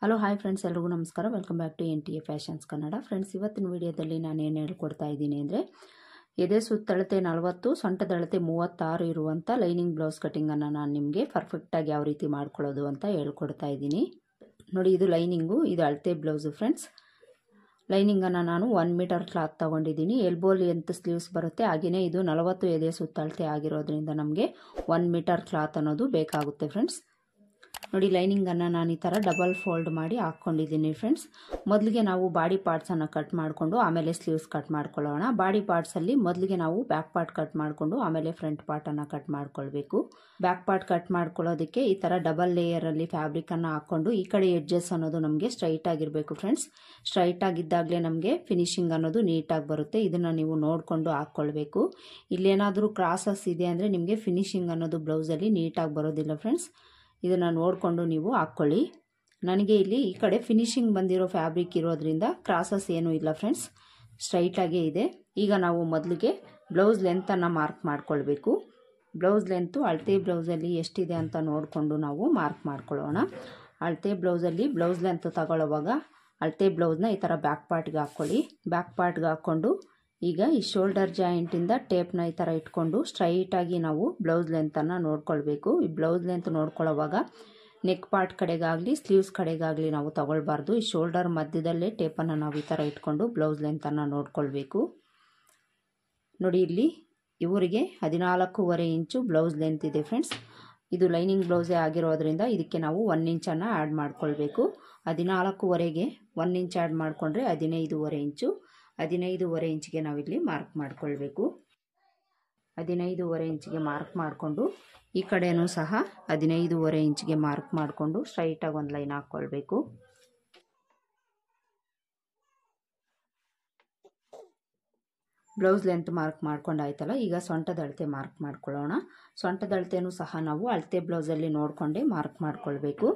Hello hi friends, ಎಲ್ರಿಗೂ ನಮಸ್ಕಾರ. Welcome back to NTA fashions Kannada. Friends, ಇವತ್ತಿನ ವಿಡಿಯೋದಲ್ಲಿ ನಾನು ಏನು ಹೇಳ್ಕೊಡ್ತಾ ಇದ್ದೀನಿ ಅಂದರೆ, ಎದೆ ಸುತ್ತಳತೆ 40, ಸೊಂಟದಳತೆ 36 ಇರುವಂಥ ಲೈನಿಂಗ್ ಬ್ಲೌಸ್ ಕಟಿಂಗನ್ನು ನಾನು ನಿಮಗೆ ಪರ್ಫೆಕ್ಟಾಗಿ ಯಾವ ರೀತಿ ಮಾಡ್ಕೊಳ್ಳೋದು ಅಂತ ಹೇಳ್ಕೊಡ್ತಾ ಇದ್ದೀನಿ. ನೋಡಿ, ಇದು ಲೈನಿಂಗು, ಇದು ಅಳತೆ ಬ್ಲೌಸು ಫ್ರೆಂಡ್ಸ್. ಲೈನಿಂಗನ್ನು ನಾನು 1 ಮೀಟರ್ ಕ್ಲಾತ್ ತೊಗೊಂಡಿದ್ದೀನಿ. ಎಲ್ಬೋ ಲೆಂತ್ ಸ್ಲೀವ್ಸ್ ಬರುತ್ತೆ. ಹಾಗೆಯೇ ಇದು 40 ಎದೆ ಸುತ್ತಳತೆ ಆಗಿರೋದ್ರಿಂದ ನಮಗೆ 1 ಮೀಟರ್ ಕ್ಲಾತ್ ಅನ್ನೋದು ಬೇಕಾಗುತ್ತೆ ಫ್ರೆಂಡ್ಸ್. ನೋಡಿ, ಲೈನಿಂಗನ್ನು ನಾನು ಈ ಥರ ಡಬಲ್ ಫೋಲ್ಡ್ ಮಾಡಿ ಹಾಕ್ಕೊಂಡಿದ್ದೀನಿ ಫ್ರೆಂಡ್ಸ್. ಮೊದಲಿಗೆ ನಾವು ಬಾಡಿ ಪಾರ್ಟ್ಸನ್ನು ಕಟ್ ಮಾಡಿಕೊಂಡು ಆಮೇಲೆ ಸ್ಲೀವ್ಸ್ ಕಟ್ ಮಾಡ್ಕೊಳ್ಳೋಣ. ಬಾಡಿ ಪಾರ್ಟ್ಸಲ್ಲಿ ಮೊದಲಿಗೆ ನಾವು ಬ್ಯಾಕ್ ಪಾರ್ಟ್ ಕಟ್ ಮಾಡಿಕೊಂಡು ಆಮೇಲೆ ಫ್ರಂಟ್ ಪಾರ್ಟನ್ನು ಕಟ್ ಮಾಡ್ಕೊಳ್ಬೇಕು. ಬ್ಯಾಕ್ ಪಾರ್ಟ್ ಕಟ್ ಮಾಡ್ಕೊಳ್ಳೋದಕ್ಕೆ ಈ ಥರ ಡಬಲ್ ಲೇಯರಲ್ಲಿ ಫ್ಯಾಬ್ರಿಕನ್ನು ಹಾಕ್ಕೊಂಡು ಈ ಕಡೆ ಎಡ್ಜಸ್ ಅನ್ನೋದು ನಮಗೆ ಸ್ಟ್ರೈಟ್ ಆಗಿರಬೇಕು ಫ್ರೆಂಡ್ಸ್. ಸ್ಟ್ರೈಟ್ ಆಗಿದ್ದಾಗಲೇ ನಮಗೆ ಫಿನಿಶಿಂಗ್ ಅನ್ನೋದು ನೀಟಾಗಿ ಬರುತ್ತೆ. ಇದನ್ನು ನೀವು ನೋಡಿಕೊಂಡು ಹಾಕ್ಕೊಳ್ಬೇಕು. ಇಲ್ಲೇನಾದರೂ ಕ್ರಾಸಸ್ ಇದೆ ಅಂದರೆ ನಿಮಗೆ ಫಿನಿಶಿಂಗ್ ಅನ್ನೋದು ಬ್ಲೌಸಲ್ಲಿ ನೀಟಾಗಿ ಬರೋದಿಲ್ಲ ಫ್ರೆಂಡ್ಸ್. ಇದನ್ನು ನೋಡಿಕೊಂಡು ನೀವು ಹಾಕ್ಕೊಳ್ಳಿ. ನನಗೆ ಇಲ್ಲಿ ಈ ಕಡೆ ಫಿನಿಶಿಂಗ್ ಬಂದಿರೋ ಫ್ಯಾಬ್ರಿಕ್ ಇರೋದ್ರಿಂದ ಕ್ರಾಸಸ್ ಏನೂ ಇಲ್ಲ ಫ್ರೆಂಡ್ಸ್, ಸ್ಟ್ರೈಟಾಗೇ ಇದೆ. ಈಗ ನಾವು ಮೊದಲಿಗೆ ಬ್ಲೌಸ್ ಲೆಂತನ್ನು ಮಾರ್ಕ್ ಮಾಡ್ಕೊಳ್ಬೇಕು. ಬ್ಲೌಸ್ ಲೆಂತು ಅಳತೆ ಬ್ಲೌಸಲ್ಲಿ ಎಷ್ಟಿದೆ ಅಂತ ನೋಡಿಕೊಂಡು ನಾವು ಮಾರ್ಕ್ ಮಾಡ್ಕೊಳ್ಳೋಣ. ಅಳತೆ ಬ್ಲೌಸಲ್ಲಿ ಬ್ಲೌಸ್ ಲೆಂತ್ ತಗೊಳ್ಳೋವಾಗ ಅಳತೆ ಬ್ಲೌಸ್ನ ಈ ಥರ ಬ್ಯಾಕ್ ಪಾರ್ಟ್ಗೆ ಹಾಕ್ಕೊಳ್ಳಿ. ಬ್ಯಾಕ್ ಪಾರ್ಟ್ಗೆ ಹಾಕ್ಕೊಂಡು ಈಗ ಈ ಶೋಲ್ಡರ್ ಜಾಯಿಂಟಿಂದ ಟೇಪ್ನ ಈ ಥರ ಇಟ್ಕೊಂಡು ಸ್ಟ್ರೈಟಾಗಿ ನಾವು ಬ್ಲೌಸ್ ಲೆಂತನ್ನು ನೋಡ್ಕೊಳ್ಬೇಕು. ಈ ಬ್ಲೌಸ್ ಲೆಂತ್ ನೋಡ್ಕೊಳ್ಳೋವಾಗ ನೆಕ್ ಪಾರ್ಟ್ ಕಡೆಗಾಗಲಿ ಸ್ಲೀವ್ಸ್ ಕಡೆಗಾಗಲಿ ನಾವು ತಗೊಳ್ಬಾರ್ದು. ಈ ಶೋಲ್ಡರ್ ಮಧ್ಯದಲ್ಲೇ ಟೇಪನ್ನು ನಾವು ಈ ಥರ ಇಟ್ಕೊಂಡು ಬ್ಲೌಸ್ ಲೆಂತನ್ನು ನೋಡ್ಕೊಳ್ಬೇಕು. ನೋಡಿ, ಇಲ್ಲಿ ಇವರಿಗೆ 14.5 ಇಂಚು ಬ್ಲೌಸ್ ಲೆಂತ್ ಇದೆ ಫ್ರೆಂಡ್ಸ್. ಇದು ಲೈನಿಂಗ್ ಬ್ಲೌಸೇ ಆಗಿರೋದ್ರಿಂದ ಇದಕ್ಕೆ ನಾವು 1 ಇಂಚನ್ನು ಆ್ಯಡ್ ಮಾಡ್ಕೊಳ್ಬೇಕು. 14.5ಗೆ 1 ಇಂಚ್ ಆ್ಯಡ್ ಮಾಡಿಕೊಂಡ್ರೆ 15.5 ಇಂಚು. 15.5 ಇಂಚಿಗೆ ನಾವಿಲ್ಲಿ ಮಾರ್ಕ್ ಮಾಡ್ಕೊಳ್ಬೇಕು. 15.5 ಇಂಚಿಗೆ ಮಾರ್ಕ್ ಮಾಡಿಕೊಂಡು ಈ ಕಡೆಯೂ ಸಹ 15.5 ಇಂಚಿಗೆ ಮಾರ್ಕ್ ಮಾಡಿಕೊಂಡು ಸ್ಟ್ರೈಟಾಗಿ ಒಂದು ಲೈನ್ ಹಾಕ್ಕೊಳ್ಬೇಕು. ಬ್ಲೌಸ್ ಲೆಂತ್ ಮಾರ್ಕ್ ಮಾಡ್ಕೊಂಡಾಯ್ತಲ್ಲ, ಈಗ ಸೊಂಟದ ಅಳತೆ ಮಾರ್ಕ್ ಮಾಡ್ಕೊಳ್ಳೋಣ. ಸೊಂಟದ ಅಳತೆನೂ ಸಹ ನಾವು ಅಳತೆ ಬ್ಲೌಸಲ್ಲಿ ನೋಡಿಕೊಂಡೇ ಮಾರ್ಕ್ ಮಾಡ್ಕೊಳ್ಬೇಕು.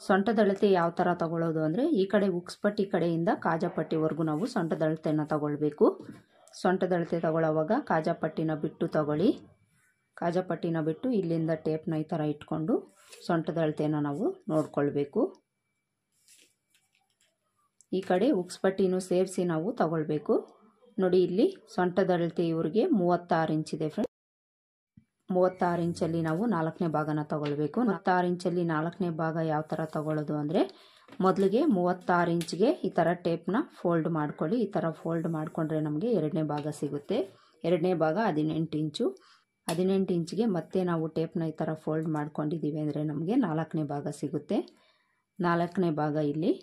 ಸೊಂಟದ ಅಳತೆ ಯಾವ ಥರ ತಗೊಳ್ಳೋದು ಅಂದರೆ, ಈ ಕಡೆ ಉಕ್ಸ್ಪಟ್ಟಿ ಕಡೆಯಿಂದ ಕಾಜಾಪಟ್ಟಿವರೆಗೂ ನಾವು ಸೊಂಟದ ಅಳತೆಯನ್ನು ತಗೊಳ್ಬೇಕು. ಸೊಂಟದ ಅಳತೆ ತಗೊಳ್ಳೋವಾಗ ಕಾಜಾಪಟ್ಟಿನ ಬಿಟ್ಟು ತಗೊಳ್ಳಿ. ಕಾಜಾಪಟ್ಟಿನ ಬಿಟ್ಟು ಇಲ್ಲಿಂದ ಟೇಪ್ನ ಈ ಥರ ಇಟ್ಕೊಂಡು ಸೊಂಟದ ಅಳತೆಯನ್ನು ನಾವು ನೋಡ್ಕೊಳ್ಬೇಕು. ಈ ಕಡೆ ಉಕ್ಸ್ಪಟ್ಟಿನೂ ಸೇರಿಸಿ ನಾವು ತಗೊಳ್ಬೇಕು. ನೋಡಿ, ಇಲ್ಲಿ ಸೊಂಟದ ಅಳತೆ ಇವ್ರಿಗೆ 36 ಇಂಚಿದೆ ಫ್ರೆಂಡ್ಸ್. 36 ಇಂಚಲ್ಲಿ ನಾವು 4ನೇ ಭಾಗನ ತಗೊಳ್ಬೇಕು. 36 ಇಂಚಲ್ಲಿ 4ನೇ ಭಾಗ ಯಾವ ಥರ ತಗೊಳ್ಳೋದು ಅಂದರೆ, ಮೊದಲಿಗೆ 36 ಇಂಚಿಗೆ ಈ ಥರ ಟೇಪ್ನ ಫೋಲ್ಡ್ ಮಾಡ್ಕೊಳ್ಳಿ. ಈ ಥರ ಫೋಲ್ಡ್ ಮಾಡಿಕೊಂಡ್ರೆ ನಮಗೆ 2ನೇ ಭಾಗ ಸಿಗುತ್ತೆ. 2ನೇ ಭಾಗ 18 ಇಂಚು. 18 ಇಂಚಿಗೆ ಮತ್ತೆ ನಾವು ಟೇಪ್ನ ಈ ಥರ ಫೋಲ್ಡ್ ಮಾಡ್ಕೊಂಡಿದ್ದೀವಿ ಅಂದರೆ ನಮಗೆ 4ನೇ ಭಾಗ ಸಿಗುತ್ತೆ. 4ನೇ ಭಾಗ ಇಲ್ಲಿ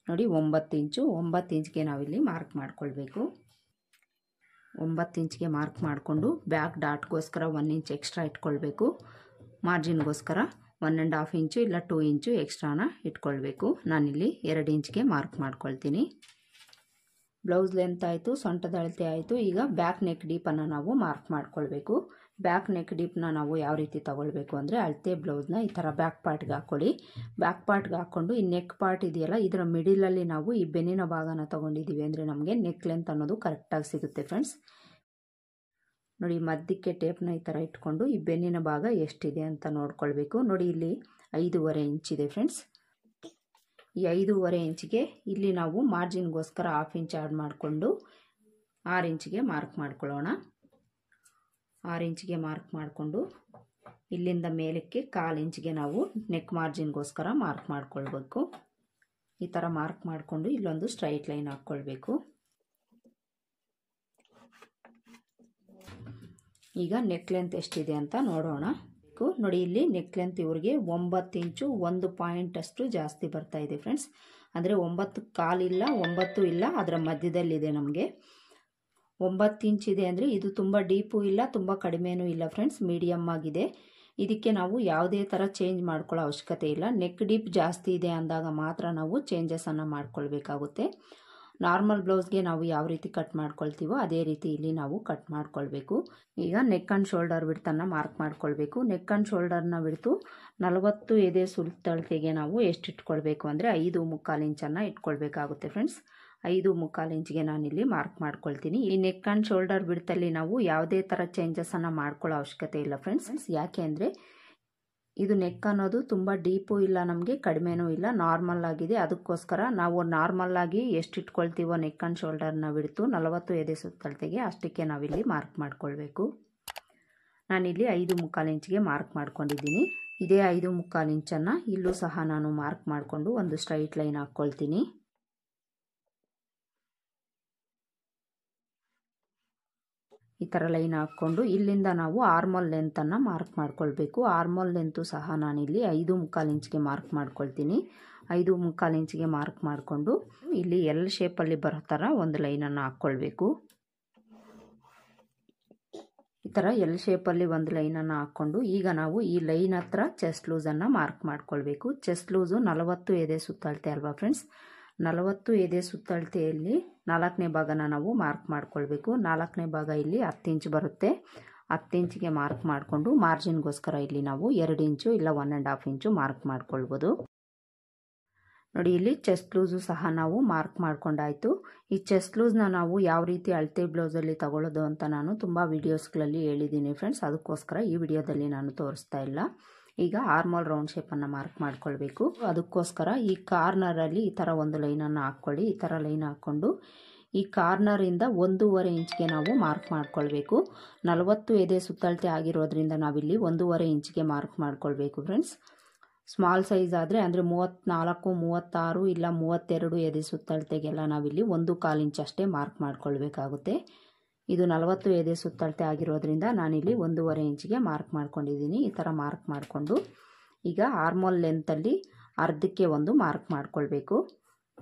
ನೋಡಿ 9 ಇಂಚು. 9 ಇಂಚಿಗೆ ನಾವಿಲ್ಲಿ ಮಾರ್ಕ್ ಮಾಡ್ಕೊಳ್ಬೇಕು. 9 ಇಂಚಿಗೆ ಮಾರ್ಕ್ ಮಾಡಿಕೊಂಡು ಬ್ಯಾಕ್ ಡಾಟ್ಗೋಸ್ಕರ 1 ಇಂಚ್ ಎಕ್ಸ್ಟ್ರಾ ಇಟ್ಕೊಳ್ಬೇಕು. ಮಾರ್ಜಿನ್ಗೋಸ್ಕರ 1.5 ಇಂಚು ಇಲ್ಲ 2 ಇಂಚು ಎಕ್ಸ್ಟ್ರಾನ ಇಟ್ಕೊಳ್ಬೇಕು. ನಾನಿಲ್ಲಿ 2 ಇಂಚಿಗೆ ಮಾರ್ಕ್ ಮಾಡ್ಕೊಳ್ತೀನಿ. ಬ್ಲೌಸ್ ಲೆಂತ್ ಆಯಿತು, ಸೊಂಟದ ಅಳತೆ ಆಯಿತು. ಈಗ ಬ್ಯಾಕ್ ನೆಕ್ ಡೀಪನ್ನು ನಾವು ಮಾರ್ಕ್ ಮಾಡ್ಕೊಳ್ಬೇಕು. ಬ್ಯಾಕ್ ನೆಕ್ ಡೀಪ್ನ ನಾವು ಯಾವ ರೀತಿ ತಗೊಳ್ಬೇಕು ಅಂದರೆ, ಅಳತೆ ಬ್ಲೌಸ್ನ ಈ ಥರ ಬ್ಯಾಕ್ ಪಾರ್ಟ್ಗೆ ಹಾಕ್ಕೊಳ್ಳಿ. ಬ್ಯಾಕ್ ಪಾರ್ಟ್ಗೆ ಹಾಕ್ಕೊಂಡು ಈ ನೆಕ್ ಪಾರ್ಟ್ ಇದೆಯಲ್ಲ, ಇದರ ಮಿಡಿಲಲ್ಲಿ ನಾವು ಈ ಬೆನ್ನಿನ ಭಾಗನ ತೊಗೊಂಡಿದ್ದೀವಿ ಅಂದರೆ ನಮಗೆ ನೆಕ್ ಲೆಂತ್ ಅನ್ನೋದು ಕರೆಕ್ಟಾಗಿ ಸಿಗುತ್ತೆ ಫ್ರೆಂಡ್ಸ್. ನೋಡಿ, ಮಧ್ಯಕ್ಕೆ ಟೇಪ್ನ ಈ ಥರ ಇಟ್ಕೊಂಡು ಈ ಬೆನ್ನಿನ ಭಾಗ ಎಷ್ಟಿದೆ ಅಂತ ನೋಡ್ಕೊಳ್ಬೇಕು. ನೋಡಿ, ಇಲ್ಲಿ 5.5 ಇಂಚಿದೆ ಫ್ರೆಂಡ್ಸ್. ಈ 5.5 ಇಂಚಿಗೆ ಇಲ್ಲಿ ನಾವು ಮಾರ್ಜಿನ್ಗೋಸ್ಕರ 1/2 ಇಂಚ್ ಆ್ಯಡ್ ಮಾಡಿಕೊಂಡು 6 ಇಂಚಿಗೆ ಮಾರ್ಕ್ ಮಾಡ್ಕೊಳ್ಳೋಣ. 6 ಇಂಚಿಗೆ ಮಾರ್ಕ್ ಮಾಡಿಕೊಂಡು ಇಲ್ಲಿಂದ ಮೇಲಕ್ಕೆ 1/4 ಇಂಚಿಗೆ ನಾವು ನೆಕ್ ಮಾರ್ಜಿನ್ಗೋಸ್ಕರ ಮಾರ್ಕ್ ಮಾಡ್ಕೊಳ್ಬೇಕು. ಈ ಥರ ಮಾರ್ಕ್ ಮಾಡಿಕೊಂಡು ಇಲ್ಲೊಂದು ಸ್ಟ್ರೈಟ್ ಲೈನ್ ಹಾಕ್ಕೊಳ್ಬೇಕು. ಈಗ ನೆಕ್ ಲೆಂತ್ ಎಷ್ಟಿದೆ ಅಂತ ನೋಡೋಣ. ನೋಡಿ, ಇಲ್ಲಿ ನೆಕ್ ಲೆಂತ್ ಇವ್ರಿಗೆ 9 ಇಂಚು 1 ಪಾಯಿಂಟ್ ಅಷ್ಟು ಜಾಸ್ತಿ ಬರ್ತಾ ಇದೆ ಫ್ರೆಂಡ್ಸ್. ಅಂದರೆ 9.25 ಇಲ್ಲ, 9 ಇಲ್ಲ, ಅದರ ಮಧ್ಯದಲ್ಲಿದೆ ನಮಗೆ. 9 ಇಂಚ್ ಇದೆ ಅಂದರೆ ಇದು ತುಂಬ ಡೀಪು ಇಲ್ಲ, ತುಂಬ ಕಡಿಮೆನೂ ಇಲ್ಲ ಫ್ರೆಂಡ್ಸ್, ಮೀಡಿಯಮ್ ಆಗಿದೆ. ಇದಕ್ಕೆ ನಾವು ಯಾವುದೇ ಥರ ಚೇಂಜ್ ಮಾಡ್ಕೊಳ್ಳೋ ಅವಶ್ಯಕತೆ ಇಲ್ಲ. ನೆಕ್ ಡೀಪ್ ಜಾಸ್ತಿ ಇದೆ ಅಂದಾಗ ಮಾತ್ರ ನಾವು ಚೇಂಜಸನ್ನು ಮಾಡ್ಕೊಳ್ಬೇಕಾಗುತ್ತೆ. ನಾರ್ಮಲ್ ಬ್ಲೌಸ್ಗೆ ನಾವು ಯಾವ ರೀತಿ ಕಟ್ ಮಾಡ್ಕೊಳ್ತೀವೋ ಅದೇ ರೀತಿ ಇಲ್ಲಿ ನಾವು ಕಟ್ ಮಾಡ್ಕೊಳ್ಬೇಕು. ಈಗ ನೆಕ್ ಆ್ಯಂಡ್ ಶೋಲ್ಡರ್ ವಿಡ್ತನ್ನು ಮಾರ್ಕ್ ಮಾಡ್ಕೊಳ್ಬೇಕು. ನೆಕ್ ಆ್ಯಂಡ್ ಶೋಲ್ಡರ್ನ ವಿಡ್ತು 40 ಎದೆ ಸುತ್ತಳತೆಗೆ ನಾವು ಎಷ್ಟು ಇಟ್ಕೊಳ್ಬೇಕು ಅಂದರೆ 5.25 ಇಂಚನ್ನು ಇಟ್ಕೊಳ್ಬೇಕಾಗುತ್ತೆ ಫ್ರೆಂಡ್ಸ್. 5.25 ಇಂಚಿಗೆ ನಾನಿಲ್ಲಿ ಮಾರ್ಕ್ ಮಾಡ್ಕೊಳ್ತೀನಿ. ಈ ನೆಕ್ ಆ್ಯಂಡ್ ಶೋಲ್ಡರ್ ವಿಡ್ತಲ್ಲಿ ನಾವು ಯಾವುದೇ ಥರ ಚೇಂಜಸನ್ನು ಮಾಡ್ಕೊಳ್ಳೋ ಅವಶ್ಯಕತೆ ಇಲ್ಲ ಫ್ರೆಂಡ್ಸ್. ಯಾಕೆ ಅಂದರೆ ಇದು ನೆಕ್ ಅನ್ನೋದು ತುಂಬ ಡೀಪು ಇಲ್ಲ, ನಮಗೆ ಕಡಿಮೆನೂ ಇಲ್ಲ, ನಾರ್ಮಲ್ ಆಗಿದೆ. ಅದಕ್ಕೋಸ್ಕರ ನಾವು ನಾರ್ಮಲ್ ಆಗಿ ಎಷ್ಟು ಇಟ್ಕೊಳ್ತೀವೋ ನೆಕ್ ಆ್ಯಂಡ್ ಶೋಲ್ಡರ್ನ ಬಿಡ್ತು 40 ಎದೆ ಸುತ್ತಳತೆಗೆ ಅಷ್ಟಕ್ಕೆ ನಾವಿಲ್ಲಿ ಮಾರ್ಕ್ ಮಾಡ್ಕೊಳ್ಬೇಕು. ನಾನಿಲ್ಲಿ 5.25 ಇಂಚಿಗೆ ಮಾರ್ಕ್ ಮಾಡ್ಕೊಂಡಿದ್ದೀನಿ. ಇದೇ 5.25 ಇಂಚನ್ನು ಇಲ್ಲೂ ಸಹ ನಾನು ಮಾರ್ಕ್ ಮಾಡಿಕೊಂಡು ಒಂದು ಸ್ಟ್ರೈಟ್ ಲೈನ್ ಹಾಕ್ಕೊಳ್ತೀನಿ. ಈ ಥರ ಲೈನ್ ಹಾಕ್ಕೊಂಡು ಇಲ್ಲಿಂದ ನಾವು ಆರ್ಮೋಲ್ ಲೆಂತನ್ನು ಮಾರ್ಕ್ ಮಾಡ್ಕೊಳ್ಬೇಕು. ಆರ್ಮೋಲ್ ಲೆಂತು ಸಹ ನಾನಿಲ್ಲಿ 5.25 ಇಂಚಿಗೆ ಮಾರ್ಕ್ ಮಾಡ್ಕೊಳ್ತೀನಿ. 5.25 ಇಂಚಿಗೆ ಮಾರ್ಕ್ ಮಾಡಿಕೊಂಡು ಇಲ್ಲಿ ಎಲ್ ಶೇಪಲ್ಲಿ ಬರೋ ಥರ ಒಂದು ಲೈನನ್ನು ಹಾಕ್ಕೊಳ್ಬೇಕು. ಈ ಥರ ಎಲ್ ಶೇಪಲ್ಲಿ ಒಂದು ಲೈನನ್ನು ಹಾಕ್ಕೊಂಡು ಈಗ ನಾವು ಈ ಲೈನ್ ಹತ್ರ ಚೆಸ್ಟ್ ಲೂಸನ್ನು ಮಾರ್ಕ್ ಮಾಡ್ಕೊಳ್ಬೇಕು. ಚೆಸ್ಟ್ ಲೂಸು 40 ಎದೆ ಸುತ್ತಳತೆ ಅಲ್ವಾ ಫ್ರೆಂಡ್ಸ್. 40 ಎದೆ ಸುತ್ತಳತೆಯಲ್ಲಿ 4ನೇ ಭಾಗನ ನಾವು ಮಾರ್ಕ್ ಮಾಡ್ಕೊಳ್ಬೇಕು. 4ನೇ ಭಾಗ ಇಲ್ಲಿ 10 ಇಂಚ್ ಬರುತ್ತೆ. 10 ಇಂಚಿಗೆ ಮಾರ್ಕ್ ಮಾಡಿಕೊಂಡು ಮಾರ್ಜಿನ್ಗೋಸ್ಕರ ಇಲ್ಲಿ ನಾವು 2 ಇಂಚು ಇಲ್ಲ 1.5 ಇಂಚು ಮಾರ್ಕ್ ಮಾಡ್ಕೊಳ್ಬೋದು. ನೋಡಿ, ಇಲ್ಲಿ ಚೆಸ್ಟ್ ಲೂಸು ಸಹ ನಾವು ಮಾರ್ಕ್ ಮಾಡ್ಕೊಂಡಾಯಿತು. ಈ ಚೆಸ್ಟ್ ಲೂಸ್ನ ನಾವು ಯಾವ ರೀತಿ ಅಳತೆ ಬ್ಲೌಸಲ್ಲಿ ತಗೊಳ್ಳೋದು ಅಂತ ನಾನು ತುಂಬ ವೀಡಿಯೋಸ್ಗಳಲ್ಲಿ ಹೇಳಿದ್ದೀನಿ ಫ್ರೆಂಡ್ಸ್. ಅದಕ್ಕೋಸ್ಕರ ಈ ವಿಡಿಯೋದಲ್ಲಿ ನಾನು ತೋರಿಸ್ತಾ ಇಲ್ಲ. ಈಗ ಆರ್ಮೋಲ್ ರೌಂಡ್ ಶೇಪನ್ನು ಮಾರ್ಕ್ ಮಾಡ್ಕೊಳ್ಬೇಕು. ಅದಕ್ಕೋಸ್ಕರ ಈ ಕಾರ್ನರಲ್ಲಿ ಈ ಥರ ಒಂದು ಲೈನನ್ನು ಹಾಕ್ಕೊಳ್ಳಿ. ಈ ಥರ ಲೈನ್ ಹಾಕ್ಕೊಂಡು ಈ ಕಾರ್ನರಿಂದ 1.5 ಇಂಚ್ಗೆ ನಾವು ಮಾರ್ಕ್ ಮಾಡ್ಕೊಳ್ಬೇಕು. 40 ಎದೆ ಸುತ್ತಳತೆ ಆಗಿರೋದ್ರಿಂದ ನಾವಿಲ್ಲಿ 1.5 ಇಂಚ್ಗೆ ಮಾರ್ಕ್ ಮಾಡ್ಕೊಳ್ಬೇಕು ಫ್ರೆಂಡ್ಸ್. ಸ್ಮಾಲ್ ಸೈಜ್ ಆದರೆ ಅಂದರೆ 34, 36 ಇಲ್ಲ 32 ಎದೆ ಸುತ್ತಳತೆಗೆಲ್ಲ ನಾವಿಲ್ಲಿ 1/4 ಇಂಚ್ ಅಷ್ಟೇ ಮಾರ್ಕ್ ಮಾಡ್ಕೊಳ್ಬೇಕಾಗುತ್ತೆ. ಇದು 40 ಎದೆ ಸುತ್ತಳತೆ ಆಗಿರೋದ್ರಿಂದ ನಾನಿಲ್ಲಿ 1.5 ಇಂಚಿಗೆ ಮಾರ್ಕ್ ಮಾಡ್ಕೊಂಡಿದ್ದೀನಿ. ಈ ಥರ ಮಾರ್ಕ್ ಮಾಡಿಕೊಂಡು ಈಗ ಆರ್ಮೋಲ್ ಲೆಂತಲ್ಲಿ ಅರ್ಧಕ್ಕೆ ಒಂದು ಮಾರ್ಕ್ ಮಾಡ್ಕೊಳ್ಬೇಕು.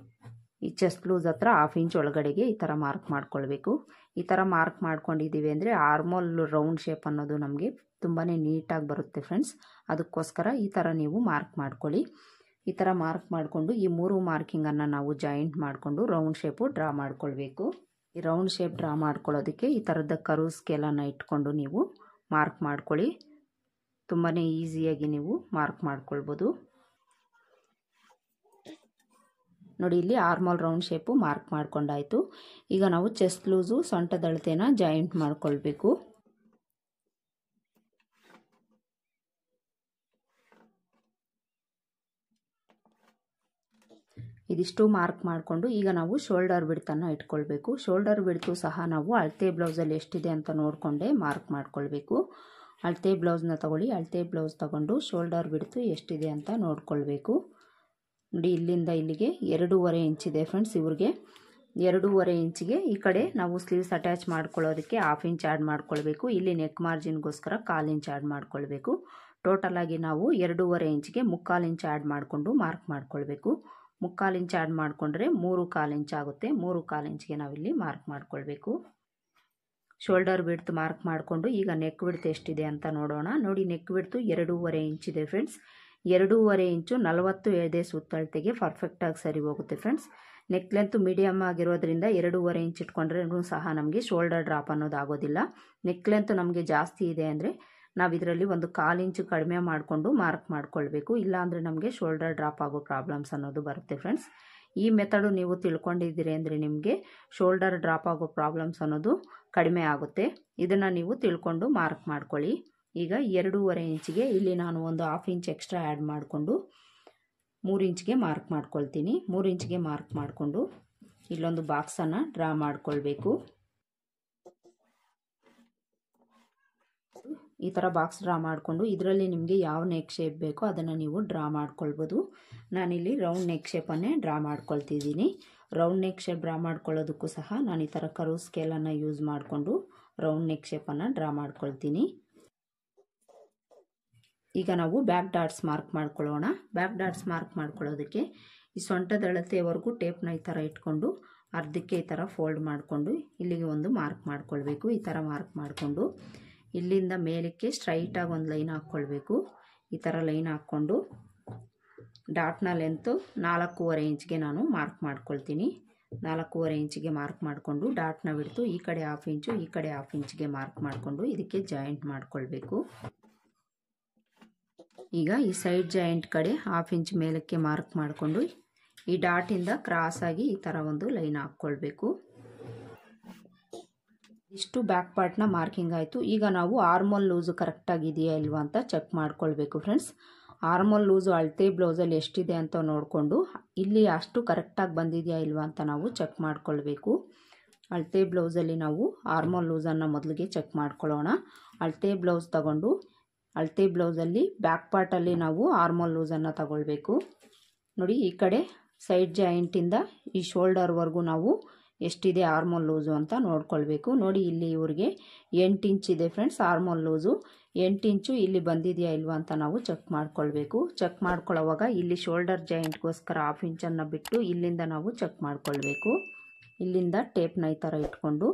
ಈ ಚೆಸ್ಟ್ ಲೂಸ್ ಹತ್ರ 1/2 ಇಂಚ್ ಒಳಗಡೆಗೆ ಈ ಥರ ಮಾರ್ಕ್ ಮಾಡ್ಕೊಳ್ಬೇಕು. ಈ ಥರ ಮಾರ್ಕ್ ಮಾಡ್ಕೊಂಡಿದ್ದೀವಿ ಅಂದರೆ ಆರ್ಮೋಲ್ ರೌಂಡ್ ಶೇಪ್ ಅನ್ನೋದು ನಮಗೆ ತುಂಬಾ ನೀಟಾಗಿ ಬರುತ್ತೆ ಫ್ರೆಂಡ್ಸ್. ಅದಕ್ಕೋಸ್ಕರ ಈ ಥರ ನೀವು ಮಾರ್ಕ್ ಮಾಡ್ಕೊಳ್ಳಿ. ಈ ಥರ ಮಾರ್ಕ್ ಮಾಡಿಕೊಂಡು ಈ 3 ಮಾರ್ಕಿಂಗನ್ನು ನಾವು ಜಾಯಿಂಟ್ ಮಾಡಿಕೊಂಡು ರೌಂಡ್ ಶೇಪು ಡ್ರಾ ಮಾಡ್ಕೊಳ್ಬೇಕು. ಈ ರೌಂಡ್ ಶೇಪ್ ಡ್ರಾ ಮಾಡ್ಕೊಳ್ಳೋದಕ್ಕೆ ಈ ಥರದ ಕರ್ವ್ ಸ್ಕೇಲನ್ನು ಇಟ್ಕೊಂಡು ನೀವು ಮಾರ್ಕ್ ಮಾಡ್ಕೊಳ್ಳಿ. ತುಂಬಾ ಈಸಿಯಾಗಿ ನೀವು ಮಾರ್ಕ್ ಮಾಡ್ಕೊಳ್ಬೋದು. ನೋಡಿ, ಇಲ್ಲಿ ಆರ್ಮೋಲ್ ರೌಂಡ್ ಶೇಪು ಮಾರ್ಕ್ ಮಾಡ್ಕೊಂಡಾಯಿತು. ಈಗ ನಾವು ಚೆಸ್ಟ್ ಲೂಸು ಸೊಂಟದ ಅಳತೆನ ಜಾಯಿಂಟ್ ಮಾಡ್ಕೊಳ್ಬೇಕು. ಇದಿಷ್ಟು ಮಾರ್ಕ್ ಮಾಡಿಕೊಂಡು ಈಗ ನಾವು ಶೋಲ್ಡರ್ ಬಿಡ್ತನ್ನು ಇಟ್ಕೊಳ್ಬೇಕು. ಶೋಲ್ಡರ್ ಬಿಡ್ತು ಸಹ ನಾವು ಅಳತೆ ಬ್ಲೌಸಲ್ಲಿ ಎಷ್ಟಿದೆ ಅಂತ ನೋಡಿಕೊಂಡೇ ಮಾರ್ಕ್ ಮಾಡ್ಕೊಳ್ಬೇಕು. ಅಳತೆ ಬ್ಲೌಸ್ನ ತಗೊಳ್ಳಿ. ಅಳತೆ ಬ್ಲೌಸ್ ತಗೊಂಡು ಶೋಲ್ಡರ್ ಬಿಡ್ತು ಎಷ್ಟಿದೆ ಅಂತ ನೋಡ್ಕೊಳ್ಬೇಕು. ನೋಡಿ, ಇಲ್ಲಿಂದ ಇಲ್ಲಿಗೆ 2.5 ಇಂಚಿದೆ ಫ್ರೆಂಡ್ಸ್. ಇವ್ರಿಗೆ 2.5 ಇಂಚಿಗೆ ಈ ಕಡೆ ನಾವು ಸ್ಲೀವ್ಸ್ ಅಟ್ಯಾಚ್ ಮಾಡ್ಕೊಳ್ಳೋದಕ್ಕೆ 1/2 ಇಂಚ್ ಆ್ಯಡ್ ಮಾಡ್ಕೊಳ್ಬೇಕು. ಇಲ್ಲಿ ನೆಕ್ ಮಾರ್ಜಿನ್ಗೋಸ್ಕರ 1/4 ಇಂಚ್ ಆ್ಯಡ್ ಮಾಡ್ಕೊಳ್ಬೇಕು. ಟೋಟಲ್ ಆಗಿ ನಾವು 2.5 ಇಂಚಿಗೆ 3/4 ಇಂಚ್ ಆ್ಯಡ್ ಮಾಡಿಕೊಂಡು ಮಾರ್ಕ್ ಮಾಡ್ಕೊಳ್ಬೇಕು. 3/4 ಇಂಚ್ ಆ್ಯಡ್ ಮಾಡಿಕೊಂಡ್ರೆ 3/4 ಇಂಚ್ ಆಗುತ್ತೆ. 3/4 ಇಂಚ್ಗೆ ನಾವಿಲ್ಲಿ ಮಾರ್ಕ್ ಮಾಡ್ಕೊಳ್ಬೇಕು. ಶೋಲ್ಡರ್ ಬಿಡ್ತು ಮಾರ್ಕ್ ಮಾಡಿಕೊಂಡು ಈಗ ನೆಕ್ ಬಿಡ್ತು ಎಷ್ಟಿದೆ ಅಂತ ನೋಡೋಣ. ನೋಡಿ, ನೆಕ್ ಬಿಡ್ತು 2.5 ಇಂಚಿದೆ ಫ್ರೆಂಡ್ಸ್. 2.5 ಇಂಚು 40 ಎದೆ ಸುತ್ತಳತೆಗೆ ಪರ್ಫೆಕ್ಟಾಗಿ ಸರಿ ಹೋಗುತ್ತೆ ಫ್ರೆಂಡ್ಸ್. ನೆಕ್ ಲೆಂತ್ ಮೀಡಿಯಮ್ ಆಗಿರೋದ್ರಿಂದ 2.5 ಇಂಚ್ ಇಟ್ಕೊಂಡ್ರೆ ಸಹ ನಮಗೆ ಶೋಲ್ಡರ್ ಡ್ರಾಪ್ ಅನ್ನೋದು ಆಗೋದಿಲ್ಲ. ನೆಕ್ ಲೆಂತ್ ನಮಗೆ ಜಾಸ್ತಿ ಇದೆ ಅಂದರೆ ನಾವು ಇದರಲ್ಲಿ ಒಂದು 1/4 ಇಂಚು ಕಡಿಮೆ ಮಾಡಿಕೊಂಡು ಮಾರ್ಕ್ ಮಾಡ್ಕೊಳ್ಬೇಕು. ಇಲ್ಲಾಂದರೆ ನಮಗೆ ಶೋಲ್ಡರ್ ಡ್ರಾಪ್ ಆಗೋ ಪ್ರಾಬ್ಲಮ್ಸ್ ಅನ್ನೋದು ಬರುತ್ತೆ ಫ್ರೆಂಡ್ಸ್. ಈ ಮೆಥಡು ನೀವು ತಿಳ್ಕೊಂಡಿದ್ದೀರಿ ಅಂದರೆ ನಿಮಗೆ ಶೋಲ್ಡರ್ ಡ್ರಾಪ್ ಆಗೋ ಪ್ರಾಬ್ಲಮ್ಸ್ ಅನ್ನೋದು ಕಡಿಮೆ ಆಗುತ್ತೆ. ಇದನ್ನು ನೀವು ತಿಳ್ಕೊಂಡು ಮಾರ್ಕ್ ಮಾಡ್ಕೊಳ್ಳಿ. ಈಗ 2.5 ಇಂಚಿಗೆ ಇಲ್ಲಿ ನಾನು ಒಂದು 1/2 ಇಂಚ್ ಎಕ್ಸ್ಟ್ರಾ ಆ್ಯಡ್ ಮಾಡಿಕೊಂಡು 3 ಇಂಚ್ಗೆ ಮಾರ್ಕ್ ಮಾಡ್ಕೊಳ್ತೀನಿ. 3 ಇಂಚ್ಗೆ ಮಾರ್ಕ್ ಮಾಡಿಕೊಂಡು ಇಲ್ಲೊಂದು ಬಾಕ್ಸನ್ನು ಡ್ರಾ ಮಾಡ್ಕೊಳ್ಬೇಕು. ಈ ಥರ ಬಾಕ್ಸ್ ಡ್ರಾ ಮಾಡಿಕೊಂಡು ಇದರಲ್ಲಿ ನಿಮಗೆ ಯಾವ ನೆಕ್ ಶೇಪ್ ಬೇಕೋ ಅದನ್ನು ನೀವು ಡ್ರಾ ಮಾಡ್ಕೊಳ್ಬೋದು. ನಾನಿಲ್ಲಿ ರೌಂಡ್ ನೆಕ್ ಶೇಪನ್ನೇ ಡ್ರಾ ಮಾಡ್ಕೊಳ್ತಿದ್ದೀನಿ. ರೌಂಡ್ ನೆಕ್ ಶೇಪ್ ಡ್ರಾ ಮಾಡ್ಕೊಳ್ಳೋದಕ್ಕೂ ಸಹ ನಾನು ಈ ಥರ ಕರ್ವ್ ಸ್ಕೇಲನ್ನು ಯೂಸ್ ಮಾಡಿಕೊಂಡು ರೌಂಡ್ ನೆಕ್ ಶೇಪನ್ನು ಡ್ರಾ ಮಾಡ್ಕೊಳ್ತೀನಿ. ಈಗ ನಾವು ಬ್ಯಾಕ್ ಡಾಟ್ಸ್ ಮಾರ್ಕ್ ಮಾಡ್ಕೊಳ್ಳೋಣ. ಬ್ಯಾಕ್ ಡಾಟ್ಸ್ ಮಾರ್ಕ್ ಮಾಡ್ಕೊಳ್ಳೋದಕ್ಕೆ ಈ ಸೊಂಟದ ಅಳತೆವರೆಗೂ ಟೇಪ್ನ ಈ ಥರ ಇಟ್ಕೊಂಡು ಅರ್ಧಕ್ಕೆ ಈ ಥರ ಫೋಲ್ಡ್ ಮಾಡಿಕೊಂಡು ಇಲ್ಲಿಗೆ ಒಂದು ಮಾರ್ಕ್ ಮಾಡ್ಕೊಳ್ಬೇಕು. ಈ ಥರ ಮಾರ್ಕ್ ಮಾಡಿಕೊಂಡು ಇಲ್ಲಿಂದ ಮೇಲಕ್ಕೆ ಸ್ಟ್ರೈಟಾಗಿ ಒಂದು ಲೈನ್ ಹಾಕ್ಕೊಳ್ಬೇಕು. ಈ ಥರ ಲೈನ್ ಹಾಕ್ಕೊಂಡು ಡಾಟ್ನ ಲೆಂತು 4.5 ಇಂಚ್ಗೆ ನಾನು ಮಾರ್ಕ್ ಮಾಡ್ಕೊಳ್ತೀನಿ. 4.5 ಇಂಚಿಗೆ ಮಾರ್ಕ್ ಮಾಡಿಕೊಂಡು ಡಾಟ್ನ ಬಿಡ್ತು ಈ ಕಡೆ 1/2 ಇಂಚು ಈ ಕಡೆ 1/2 ಇಂಚ್ಗೆ ಮಾರ್ಕ್ ಮಾಡಿಕೊಂಡು ಇದಕ್ಕೆ ಜಾಯಿಂಟ್ ಮಾಡ್ಕೊಳ್ಬೇಕು. ಈಗ ಈ ಸೈಡ್ ಜಾಯಿಂಟ್ ಕಡೆ 1/2 ಇಂಚ್ ಮೇಲಕ್ಕೆ ಮಾರ್ಕ್ ಮಾಡಿಕೊಂಡು ಈ ಡಾಟಿಂದ ಕ್ರಾಸಾಗಿ ಈ ಥರ ಒಂದು ಲೈನ್ ಹಾಕ್ಕೊಳ್ಬೇಕು. ಇಷ್ಟು ಬ್ಯಾಕ್ ಪಾರ್ಟ್ನ ಮಾರ್ಕಿಂಗ್ ಆಯಿತು. ಈಗ ನಾವು ಆರ್ಮೋಲ್ ಲೂಸು ಕರೆಕ್ಟಾಗಿದೆಯಾ ಇಲ್ವಾ ಅಂತ ಚೆಕ್ ಮಾಡ್ಕೊಳ್ಬೇಕು ಫ್ರೆಂಡ್ಸ್. ಆರ್ಮೋಲ್ ಲೂಸು ಅಳತೆ ಬ್ಲೌಸಲ್ಲಿ ಎಷ್ಟಿದೆ ಅಂತ ನೋಡಿಕೊಂಡು ಇಲ್ಲಿ ಅಷ್ಟು ಕರೆಕ್ಟಾಗಿ ಬಂದಿದೆಯಾ ಇಲ್ವಾ ಅಂತ ನಾವು ಚೆಕ್ ಮಾಡ್ಕೊಳ್ಬೇಕು. ಅಳತೆ ಬ್ಲೌಸಲ್ಲಿ ನಾವು ಆರ್ಮೋಲ್ ಲೂಸನ್ನು ಮೊದಲಿಗೆ ಚೆಕ್ ಮಾಡ್ಕೊಳ್ಳೋಣ. ಅಳತೆ ಬ್ಲೌಸ್ ತಗೊಂಡು ಅಳತೆ ಬ್ಲೌಸಲ್ಲಿ ಬ್ಯಾಕ್ ಪಾರ್ಟಲ್ಲಿ ನಾವು ಆರ್ಮೋಲ್ ಲೂಸನ್ನು ತಗೊಳ್ಬೇಕು. ನೋಡಿ, ಈ ಕಡೆ ಸೈಡ್ ಜಾಯಿಂಟಿಂದ ಈ ಶೋಲ್ಡರ್ವರೆಗೂ ನಾವು ಎಷ್ಟಿದೆ ಆರ್ಮೋಲ್ ಲೂಸು ಅಂತ ನೋಡ್ಕೊಳ್ಬೇಕು. ನೋಡಿ, ಇಲ್ಲಿ ಇವ್ರಿಗೆ 8 ಇಂಚ್ ಇದೆ ಫ್ರೆಂಡ್ಸ್ ಆರ್ಮೋಲ್ ಲೂಸು. 8 ಇಂಚು ಇಲ್ಲಿ ಬಂದಿದೆಯಾ ಇಲ್ವಾ ಅಂತ ನಾವು ಚೆಕ್ ಮಾಡ್ಕೊಳ್ಬೇಕು. ಚೆಕ್ ಮಾಡ್ಕೊಳ್ಳೋವಾಗ ಇಲ್ಲಿ ಶೋಲ್ಡರ್ ಜಾಯಿಂಟ್ಗೋಸ್ಕರ 1/2 ಇಂಚನ್ನು ಬಿಟ್ಟು ಇಲ್ಲಿಂದ ನಾವು ಚೆಕ್ ಮಾಡ್ಕೊಳ್ಬೇಕು. ಇಲ್ಲಿಂದ ಟೇಪ್ನ ಈ ಥರ ಇಟ್ಕೊಂಡು